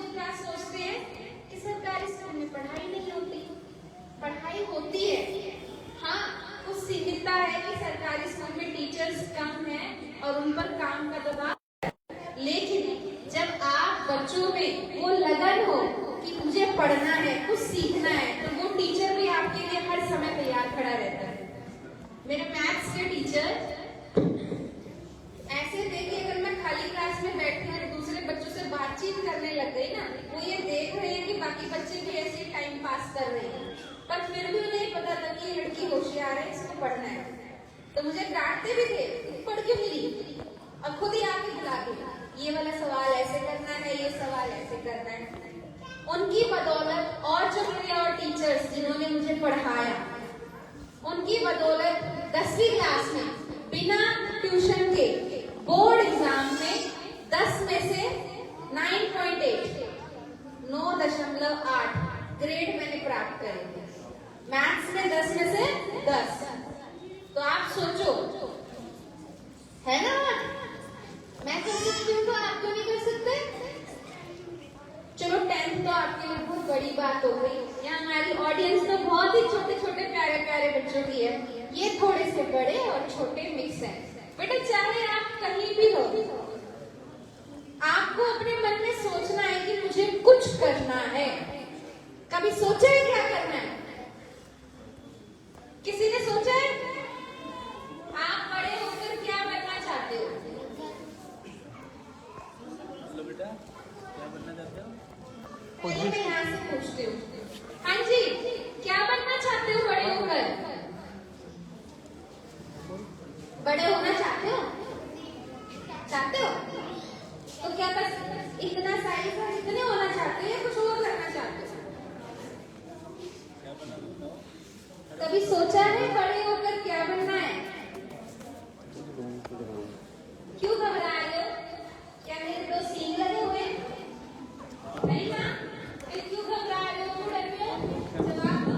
पढ़ाई होती है। हाँ, कुछ सीमितता है कि सरकारी स्कूल में टीचर्स कम हैं और उन पर काम का दबाव, लेकिन जब आप बच्चों में वो लगन हो कि मुझे पढ़ना है, कुछ सीखना है, तो वो टीचर भी आपके लिए हर समय तैयार खड़ा रहता है। मेरे मैथ्स के टीचर ऐसे थे कि अगर मैं खाली क्लास में बैठी और दूसरे बच्चों से बातचीत करने लग गई ना, वो ये देख रहे हैं कि बाकी बच्चे भी ऐसे ही टाइम पास कर रहे हैं, पर फिर भी उन्हें पता था कि ये लड़की होशियार है, इसको पढ़ना है। तो मुझे डांटते भी थे, पढ़ क्यों नहीं रही, और खुद ही आके बुलाते, ये वाला सवाल ऐसे करना है, ये सवाल ऐसे करना है। उनकी बदौलत और जो मेरे और टीचर्स जिन्होंने मुझे पढ़ाया, उनकी बदौलत 10वीं क्लास में बिना ट्यूशन के बोर्ड एग्जाम में 10 में से 9.8 ग्रेड मैंने प्राप्त करे। मैथ्स में 10 में से 10। तो आप सोचो, है ना, मैं कर सकती हूँ तो आप क्यों नहीं कर सकते? चलो 10th तो आपके लिए बहुत बड़ी बात हो गई। यहाँ हमारी ऑडियंस तो बहुत ही छोटे छोटे प्यारे प्यारे बच्चों की है, ये थोड़े से बड़े और छोटे मिक्स हैं। बेटा चाहे आप कहीं भी हो, आपको अपने मन में सोचना है कि मुझे कुछ करना है। कभी सोचा है क्या करना है? किसी ने सोचा है? आप बड़े होकर क्या बनना चाहते हो? बेटा क्या बनना चाहते हो? पहले मैं यहाँ से पूछती हूँ, हाँ जी, क्या बनना चाहते हो बड़े होकर? बड़े होना चाहते हो? चाहते हो? तो क्या बस इतना साइज और इतने होना चाहते हो या कुछ और करना चाहते हो? कभी सोचा है बड़े होकर क्या बनना है? क्यों घबरा रहे हो? क्या मेरे दो सींग लगे हुए हैं? नहीं ना? फिर क्यों घबरा रहे हो? क्यों डर रहे हो? जवाब दो।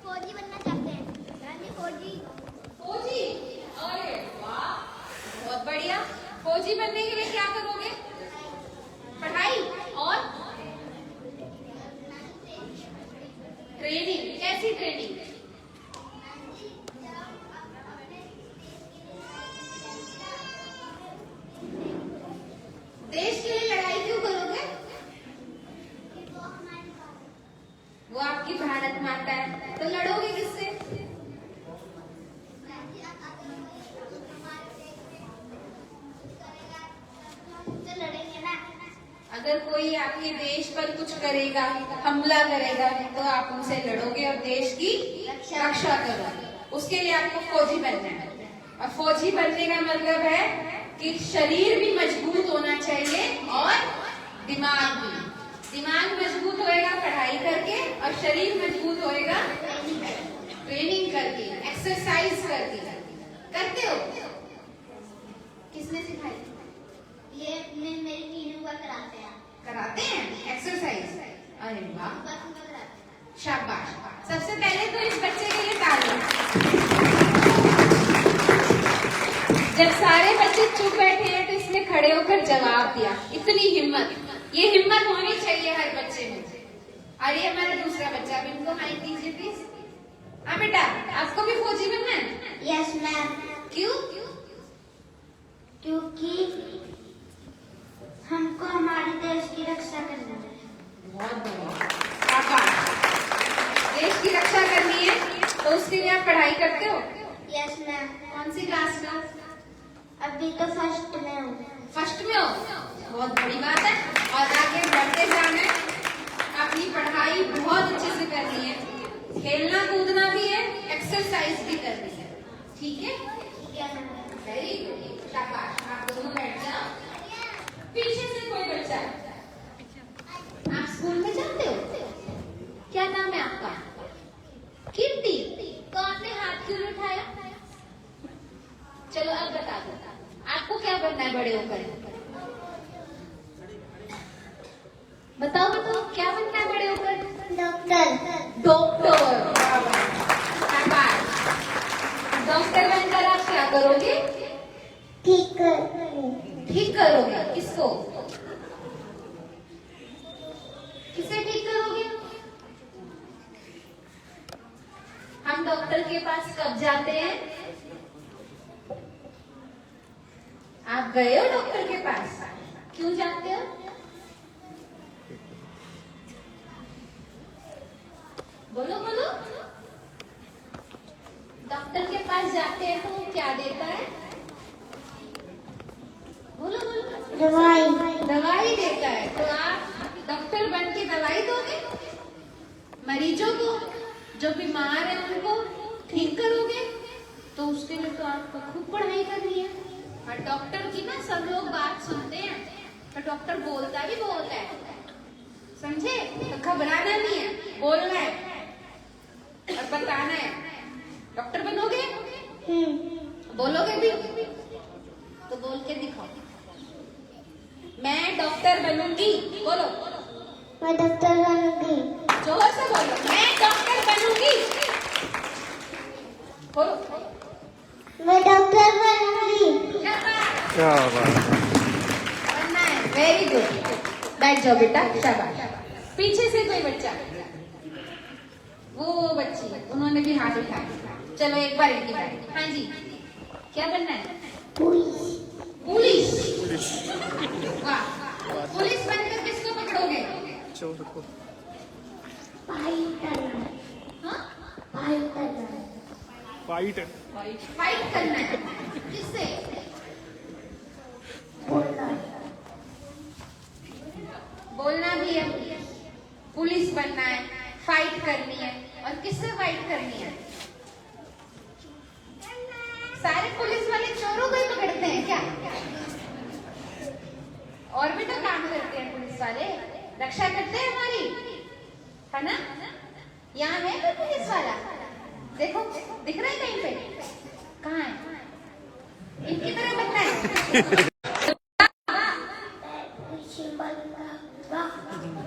फौजी बनना चाहते हैं। गांधी फौजी। फौजी? अरे वाह, बहुत बढ़िया। फौजी बनने के लिए क्या करोगे? पढ़ाई और ट्रेनिंग। कैसी ट्रेनिंग? देश के लिए लड़ाई क्यों करोगे? वो आपकी भारत माता है, तो लड़ोगे किससे? तो लड़ेंगे ना। अगर कोई आपके देश पर कुछ करेगा, हमला करेगा, तो आप उनसे लड़ोगे और देश की रक्षा करोगे। उसके लिए आपको फौजी बनना है। और फौजी बनने का मतलब है कि शरीर भी मजबूत होना चाहिए और दिमाग भी। दिमाग मजबूत होएगा पढ़ाई करके और शरीर मजबूत होएगा ट्रेनिंग करके, एक्सरसाइज करके। करते हो? किसने सिखाई? ये मेरी टीनू का कराते हैं। कराते हैं एक्सरसाइज? अरे वाह, बस उनका कराते हैं। शाबाश। सबसे पहले तो इस बच्चे के लिए ताली। जब सारे बच्चे चुप बैठे हैं तो इसने खड़े होकर जवाब दिया। इतनी हिम्मत, ये हिम्मत होनी चाहिए हर बच्चे में। और ये हमारा दूसरा बच्चा, अब इनको माइक दीजिए प्लीज। हाँ बेटा, आपको भी फौजी बनना है? Yes ma'am. क्यों? क्योंकि हमको हमारे देश की रक्षा करनी है। बहुत बढ़िया, शाबाश। देश की रक्षा करनी है तो उसके लिए आप पढ़ाई करते हो? Yes ma'am. कौन सी क्लास में? अभी तो फर्स्ट में हूँ। फर्स्ट में हो? बहुत बड़ी बात है। और आगे बढ़ते जाना है, अपनी पढ़ाई बहुत अच्छे से करनी है, खेलना कूदना भी है, एक्सरसाइज भी करनी है। ठीक है? ठीक है मैम। वेरी गुड, शाबाश। आप दोनों बैठ जाओ। पीछे से कोई बच्चा, आप स्कूल में जाते हो? क्या नाम है आपका? कीर्ति। तो आपने हाथ क्यों नहीं उठाया? चलो अब बता दो, आपको क्या बनना है बड़े होकर? बताओ बताओ, क्या बनना है बड़े होकर? डॉक्टर। डॉक्टर। शाबाश। डॉक्टर बनकर आप क्या करोगे? ठीक ठीक करोगे? किसको? किसे ठीक करोगे? पास कब जाते हैं? आप गए हो डॉक्टर के पास? क्यों जाते हो? बोलो बोलो। डॉक्टर के पास जाते हैं तो वो क्या देता है? बोलो बोलो। दवाई देता है। तो आप डॉक्टर बन के दवाई दोगे मरीजों को, जो बीमार है उनको ठीक करोगे? तो उसके लिए तो आपको खूब पढ़ाई करनी है। और डॉक्टर की ना सब लोग बात सुनते हैं, तो डॉक्टर बोलता भी बहुत है, समझे? तो घबराना नहीं है, बोलना है और बताना है। डॉक्टर बनोगे? बोलोगे भी? तो बोल के दिखाओ। मैं डॉक्टर बनूंगी। बोलो। मैं डॉक्टर बनूंगी। जोर से बोलो। मैं डॉक्टर बनूंगी। बोलो। मैं डॉक्टर बनूंगी। क्या बात है। बनना है। Very good. बैठ जाओ बेटा, शाबाश। पीछे से कोई बच्चा, वो बच्ची, उन्होंने भी हाथ उठाया। चलो एक बार इनकी बारी। हाँ जी, क्या बनना है? पुलिस। पुलिस। वाह। पुलिस बनकर किसको पकड़ोगे? चोर को। फाइट करना। हाँ? फाइट करना। फाइट। फाइट करना है। किससे? बोलना। बोलना भी है। पुलिस बनना है, फाइट करनी है। और किससे फाइट करनी है? सारे पुलिस वाले चोरों को ही पकड़ते हैं क्या? और भी तो काम करते हैं पुलिस वाले, रक्षा करते हैं हमारी, है ना? यहाँ है कोई पुलिस वाला? देखो, दिख रहा है कहीं पे? कहाँ है? इनकी तरह बनना है।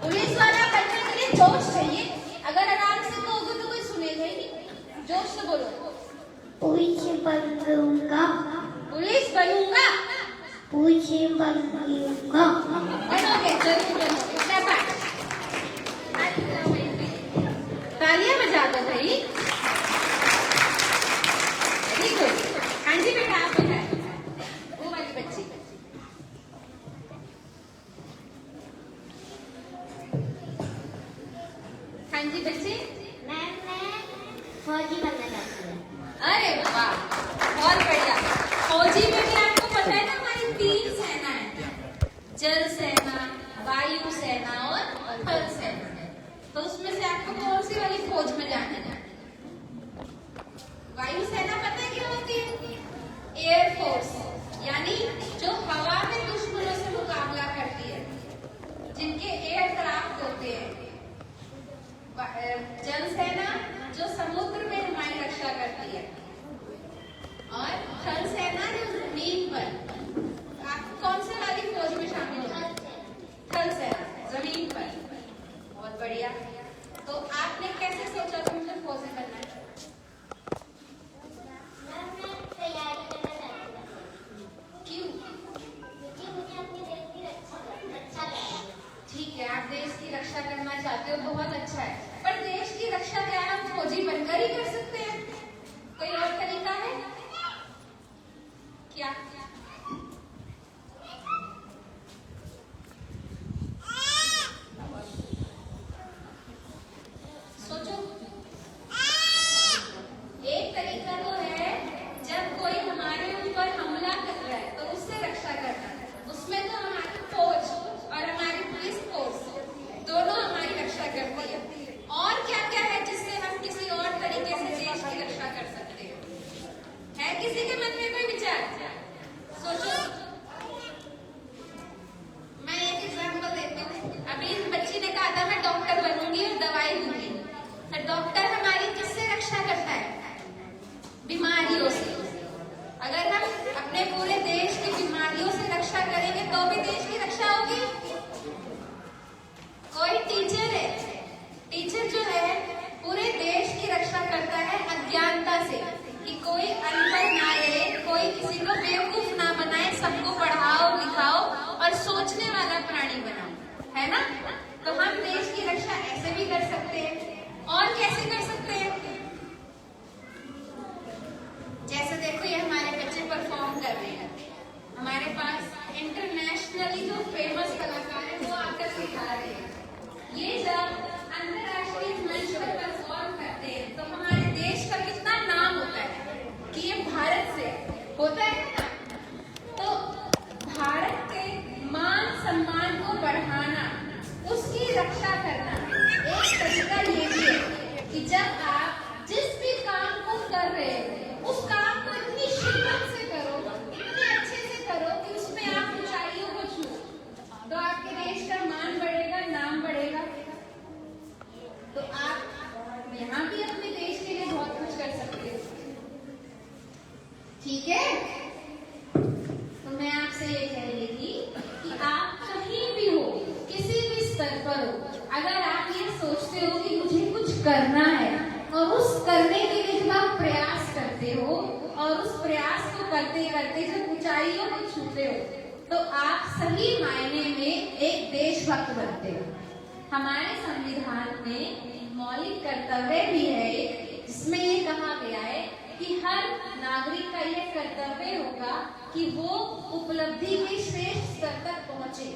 पुलिस वाला बनने के लिए जोश चाहिए। अगर आराम से कहोगे तो कोई सुनेगा ही नहीं। जोश से बोलो। पुलिस बनूंगा। पुलिस बनूंगा। पुलिस बनूंगा। बनोगे, जरूर बनोगे। शाबाश। तालियां बजा दो भाई। Very good. हाँ जी बेटा, आप बताए। वो वाली बच्ची। हाँ जी बच्चे। मैं फौजी बनना चाहती हूँ। अरे वाह, बहुत बढ़िया। फौजी में भी आपको पता है ना, हमारी 3 सेना है, जल सेना, वायु सेना और थल सेना। तो उसमें से आपको कौन सी वाली फौज में जाना है? वायु सेना पता है क्यों होती है? एयर फोर्स, यानी जो हवा में दुश्मनों से मुकाबला करती है, जिनके एयरक्राफ्ट होते हैं। जल सेना जो समुद्र में हमारी रक्षा करती है, और थल सेना जो जमीन पर। आप कौन से वाली फौज में शामिल हो? थल सेना, जमीन पर। बहुत बढ़िया। तो आपने कैसे सोचा कि मुझे फौजी बनना है? मैं तैयारी करना चाहती हूँ। क्यों? क्योंकि मुझे अपने देश की रक्षा करना है। ठीक है, आप देश की रक्षा करना चाहते हो, बहुत अच्छा है। पर देश की रक्षा क्या हम फौजी बनकर ही कर सकते हैं? कोई और तरीका है क्या? सोचो। एक तरीका तो है, जब कोई हमारे ऊपर हमला कर रहा है तो उससे रक्षा करना। उसमें तो हमारी फौज और हमारी पुलिस फोर्स दोनों हमारी रक्षा करती है। और क्या क्या है जिससे हम किसी और तरीके से देश की रक्षा कर सकते हैं? है किसी के मन में कोई विचार? सोचो। मैं एक एग्जाम्पल देती हूँ। अभी इस बच्ची ने कहा था मैं डॉक्टर बनूंगी और दवाई दूंगी। तो डॉक्टर हमारी किससे रक्षा करता है? बीमारियों से। अगर हम अपने पूरे देश की बीमारियों से रक्षा करेंगे तो भी देश की रक्षा होगी। कोई टीचर है, टीचर जो है पूरे देश की रक्षा करता है अज्ञानता से, कि कोई अनपढ़ ना रहे, कोई किसी को बेवकूफ ना बनाए, सबको पढ़ाओ लिखाओ और सोचने वाला प्राणी बनाओ, है ना? तो हम देश की रक्षा ऐसे भी कर सकते हैं। और कैसे कर सकते हैं? वाली जो फेमस कलाकार है वो आकर सिखा रहे हैं। ये जब अंतरराष्ट्रीय मंच पर परफॉर्म करते हैं तो हमारे देश का कितना नाम होता है कि ये भारत से होता है ना। तो भारत के मान सम्मान को बढ़ाना, उसकी रक्षा करना एक तरीका ये भी है कि जब आप जिस भी काम को कर रहे हो उस काम को इतनी शिद्दत से करो, इतने अच्छे से करो कि उसमें आप ऊंचाइयों को छू, तो आपके देश का मान बढ़ेगा, नाम बढ़ेगा। तो आप यहाँ भी अपने देश के लिए बहुत कुछ कर सकते हो। ठीक है, तो मैं आपसे ये कह रही थी कि आप कहीं भी हो, किसी भी स्तर पर हो, अगर आप ये सोचते हो कि मुझे कुछ करना है और उस करने के लिए जब आप प्रयास करते हो और उस प्रयास को करते करते जब ऊंचाइयों को छूते हो तो आप सही मायने में एक देशभक्त बनते हो। हमारे संविधान में मौलिक कर्तव्य भी है जिसमें ये कहा गया है कि हर नागरिक का यह कर्तव्य होगा कि वो उपलब्धि के श्रेष्ठ स्तर तक पहुंचे।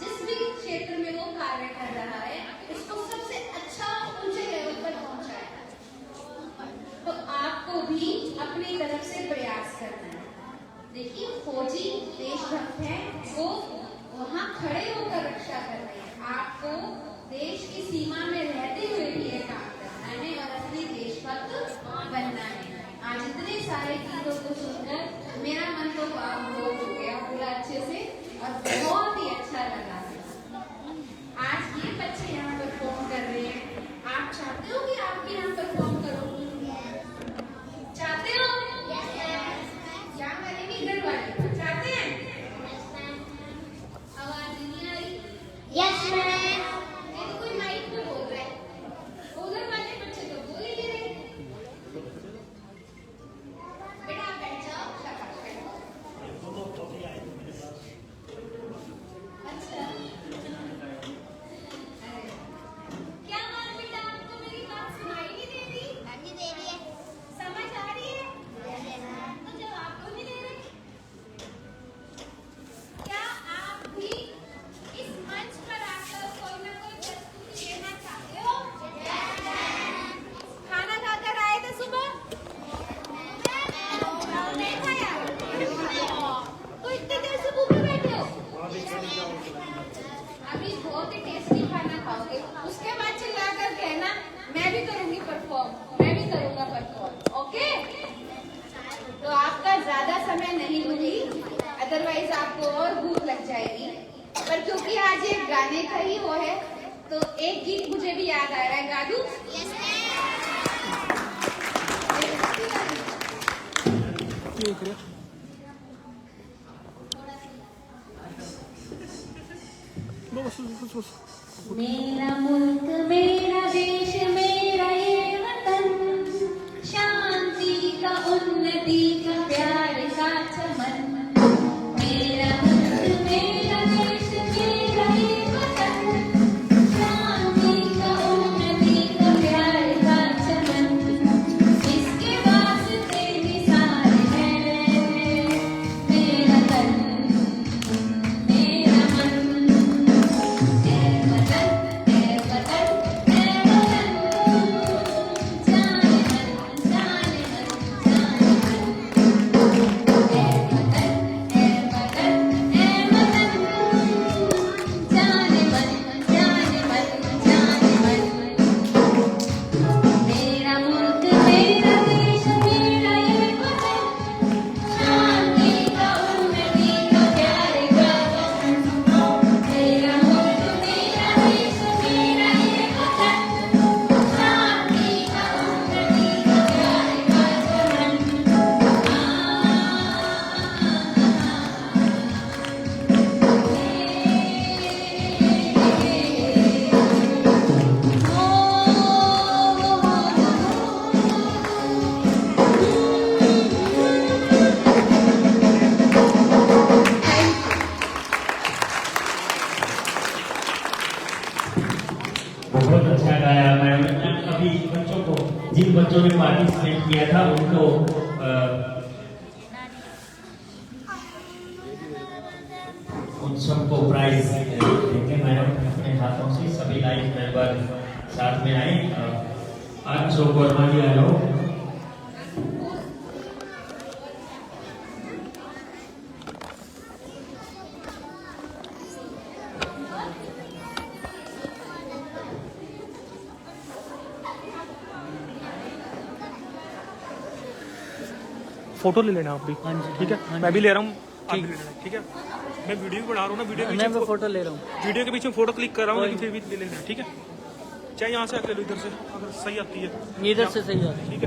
जिस भी क्षेत्र में वो कार्य कर रहा है उसको सबसे अच्छा ऊंचे लेवल पर पहुंचाए। तो आपको भी अपनी तरफ से प्रयास करना है। देखिए, फौजी देशभक्त हैं, वो वहां खड़े होकर रक्षा कर रहे हैं। आपको देश की सीमा में रहते हुए भी ये काम करना है और अपनी देशभक्त बनना है। आज इतने सारे गीतों को सुनकर मेरा मन तो भावुक हो गया पूरा अच्छे से और बहुत ही अच्छा लगा। आज ये बच्चे यहाँ परफॉर्म कर रहे हैं, आप चाहते हो कि आप भी यहाँ परफॉर्म करो? चाहते हो? यहाँ वाले भी इधर वाले चाहते हैं? आवाज नहीं आ रही? Yes ma'am. ये तो कोई माइक में बोल रहा है, उधर वाले बच्चे तो बोल ही नहीं रहे। बेटा आप बैठ जाओ, शाबाश बैठो। अच्छा, अरे क्या बात बेटा, आपको मेरी बात सुनाई नहीं दे रही? हाँ जी, दे रही है। समझ आ रही है? तो जब आपको नहीं दे रही, क्या आप भी इस मंच पर आकर कोई ना कोई प्रस्तुति देना चाहते हो? खाना खाकर आए थे सुबह? नहीं खाया? तो इतनी देर से भूखे बैठे हो? अभी बहुत ही टेस्टी खाना खाओगे, उसके बाद चिल्लाकर कहना मैं भी करूंगी परफॉर्म, मैं भी करूंगा परफॉर्म। ओके, तो आपका ज्यादा समय नहीं लूंगी, अदरवाइज आपको और भूख लग जाएगी। पर क्योंकि आज एक गाने का ही वो है तो एक गीत मुझे भी याद आ रहा है, गा दूं? देख रहे बस मेरा मुल्क मेरा देश मेरा ये वतन, शांति का उन्नति का प्यार का चमन। मेरा मुल्क मेरा देश मेरा ये वतन, शांति का उन्नति का प्यार का चमन। इसके वास्ते निसार है मेरा तन मेरा मन। मेरा मुल्क मेरा देश मेरा ये वतन, शांति का उन्नति का प्यार का चमन। मेरा मुल्क मेरा देश मेरा ये वतन, शांति का उन्नति का प्यार का बहुत अच्छा गाया मैडम। अभी बच्चों को, जिन बच्चों ने पार्टिसिपेट किया था उनको उन सबको प्राइज देंगे मैडम अपने हाथों से। सभी लाइव मेंबर साथ में आए। आज अशोक वर्मा जी आ जाओ। फोटो ले लेना आप भी। हाँ जी ठीक है, मैं भी ले रहा हूँ। ठीक है, मैं वीडियो बना रहा हूँ ना, वीडियो के मैं फोटो ले रहा हूँ, वीडियो के बीच में फोटो क्लिक कर रहा हूँ, लेकिन फिर भी ले लेना। ठीक है, चाहे यहाँ से आके लो, इधर से अगर सही आती है, इधर से सही आती है। ठीक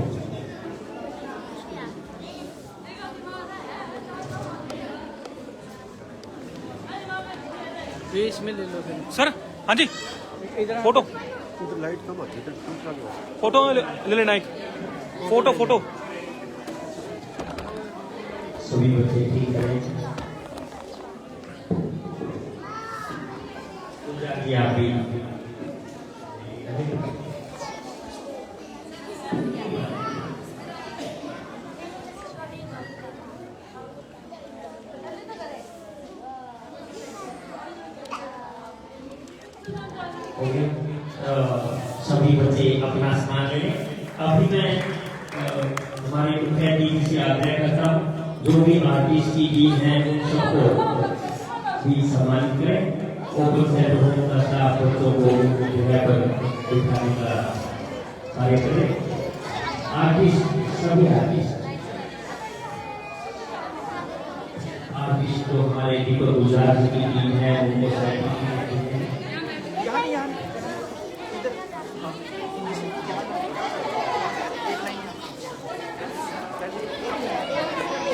है, इसमें ले लो सर। हाँ जी, फोटो लाइट कम आती है, फोटो ले लेना एक फोटो। सभी बच्चे ठीक करें। आप भी सभी बच्चे अपना स्थान लें। अभी मैं हमारे मुख्य अतिथि से आग्रह करता हूँ, जो भी आर्टिस्ट की टीम है उन सबको भी सम्मानित करें। और बच्चों को जगह पर दिखाने का कार्य करें। आर्टिस्ट, सभी आर्टिस्ट तो हमारे दीपक गुजरात की टीम है, उनको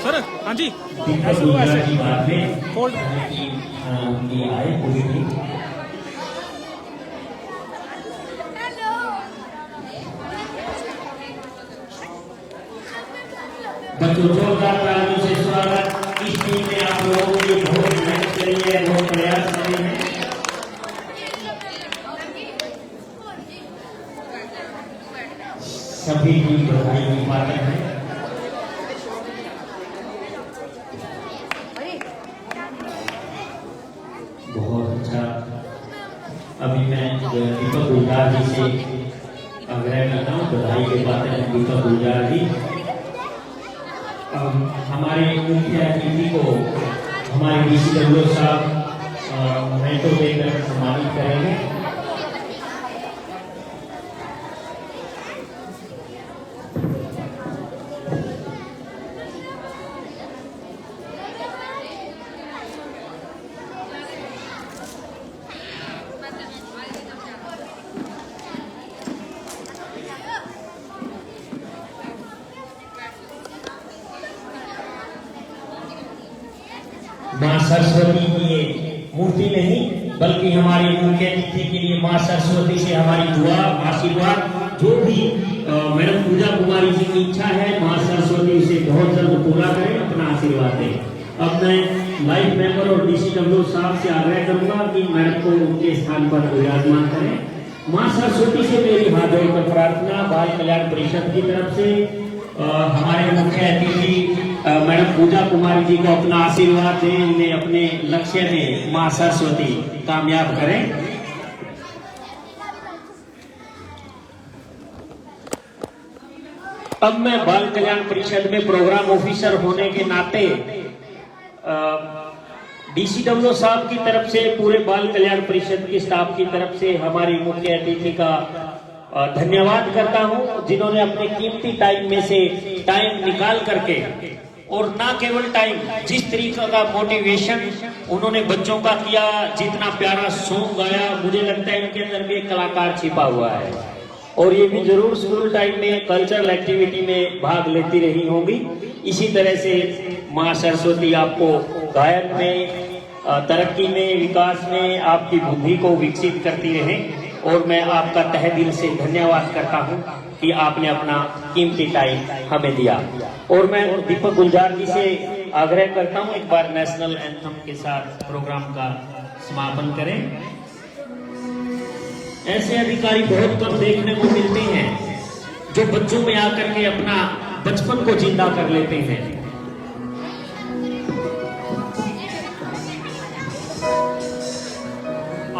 सर। हाँ जी, दीपक गुजरात की बात में फोल्ड की आए पूरी टीम। बच्चों जोरदार तालियों से स्वागत। इस टीम में आप लोगों के लिए बहुत मेहनत करी है, बहुत प्रयास करे हैं। सभी की बधाई की पात्र है। बहुत अच्छा। अभी मैं दीपक गुलजार जी से आग्रह करता हूँ, बधाई के पात्र हैं दीपक गुलजार जी। हमारे मुख्य अतिथि को हमारे DCW साहब मेंटो देकर सम्मानित करेंगे। माँ सरस्वती की मूर्ति नहीं, बल्कि हमारे मुख्य अतिथि के लिए माँ सरस्वती से हमारी दुआ आशीर्वाद, जो भी मैडम पूजा कुमारी जी की इच्छा है, माँ सरस्वती उसे बहुत जल्द पूरा करें, अपना आशीर्वाद दें। अब मैं लाइव मेंबर और DCW साहब से आग्रह करूंगा कि मैडम को उनके स्थान पर विराजमान करें। माँ सरस्वती से मेरी हाथ जोड़कर प्रार्थना, बाल कल्याण परिषद की तरफ से हमारे मुख्य अतिथि मैडम पूजा कुमारी जी को अपना आशीर्वाद दें, उन्हें अपने लक्ष्य में माँ सरस्वती कामयाब करें। अब मैं बाल कल्याण परिषद में प्रोग्राम ऑफिसर होने के नाते DCW साहब की तरफ से, पूरे बाल कल्याण परिषद के स्टाफ की तरफ से हमारी मुख्य अतिथि का धन्यवाद करता हूं, जिन्होंने अपने कीमती टाइम में से टाइम निकाल करके, और ना केवल टाइम, जिस तरीके का मोटिवेशन उन्होंने बच्चों का किया, जितना प्यारा सॉन्ग गाया, मुझे लगता है इनके अंदर भी एक कलाकार छिपा हुआ है। और ये भी जरूर स्कूल टाइम में कल्चरल एक्टिविटी में भाग लेती रही होंगी। इसी तरह से माँ सरस्वती आपको गायन में, तरक्की में, विकास में आपकी बुद्धि को विकसित करती रहे। और मैं आपका तहे दिल से धन्यवाद करता हूं कि आपने अपना कीमती टाइम हमें दिया। और मैं दीपक गुलजार जी से आग्रह करता हूं, एक बार नेशनल एंथम के साथ प्रोग्राम का समापन करें। ऐसे अधिकारी बहुत कम देखने को मिलते हैं जो बच्चों में आकर के अपना बचपन को जिंदा कर लेते हैं।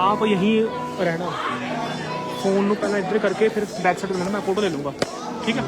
आप यहीं रहना, फोन ਨੂੰ ਪਹਿਲਾਂ ਇੱਧਰ ਕਰਕੇ ਫਿਰ बैक साइड लेना, मैं फोटो ले लूँगा, ठीक है।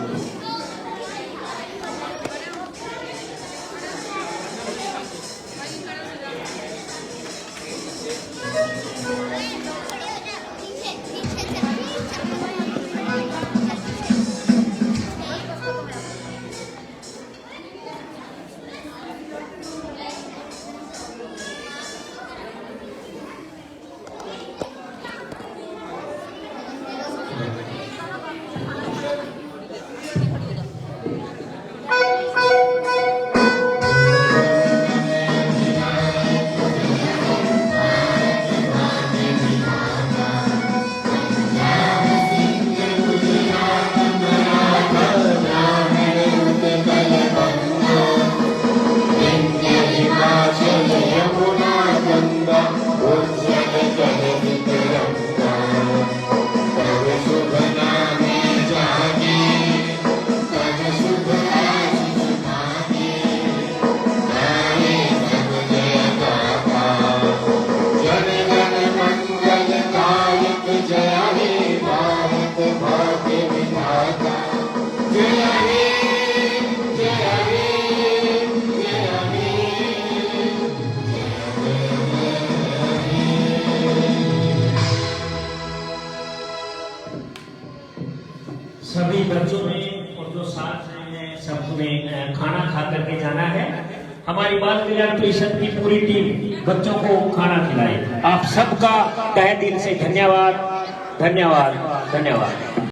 सभी बच्चों ने और जो साथ हैं सबने खाना खा करके जाना है। हमारी बाल कल्याण परिषद की पूरी टीम बच्चों को खाना खिलाए। आप सबका तहे दिल से धन्यवाद, धन्यवाद, धन्यवाद।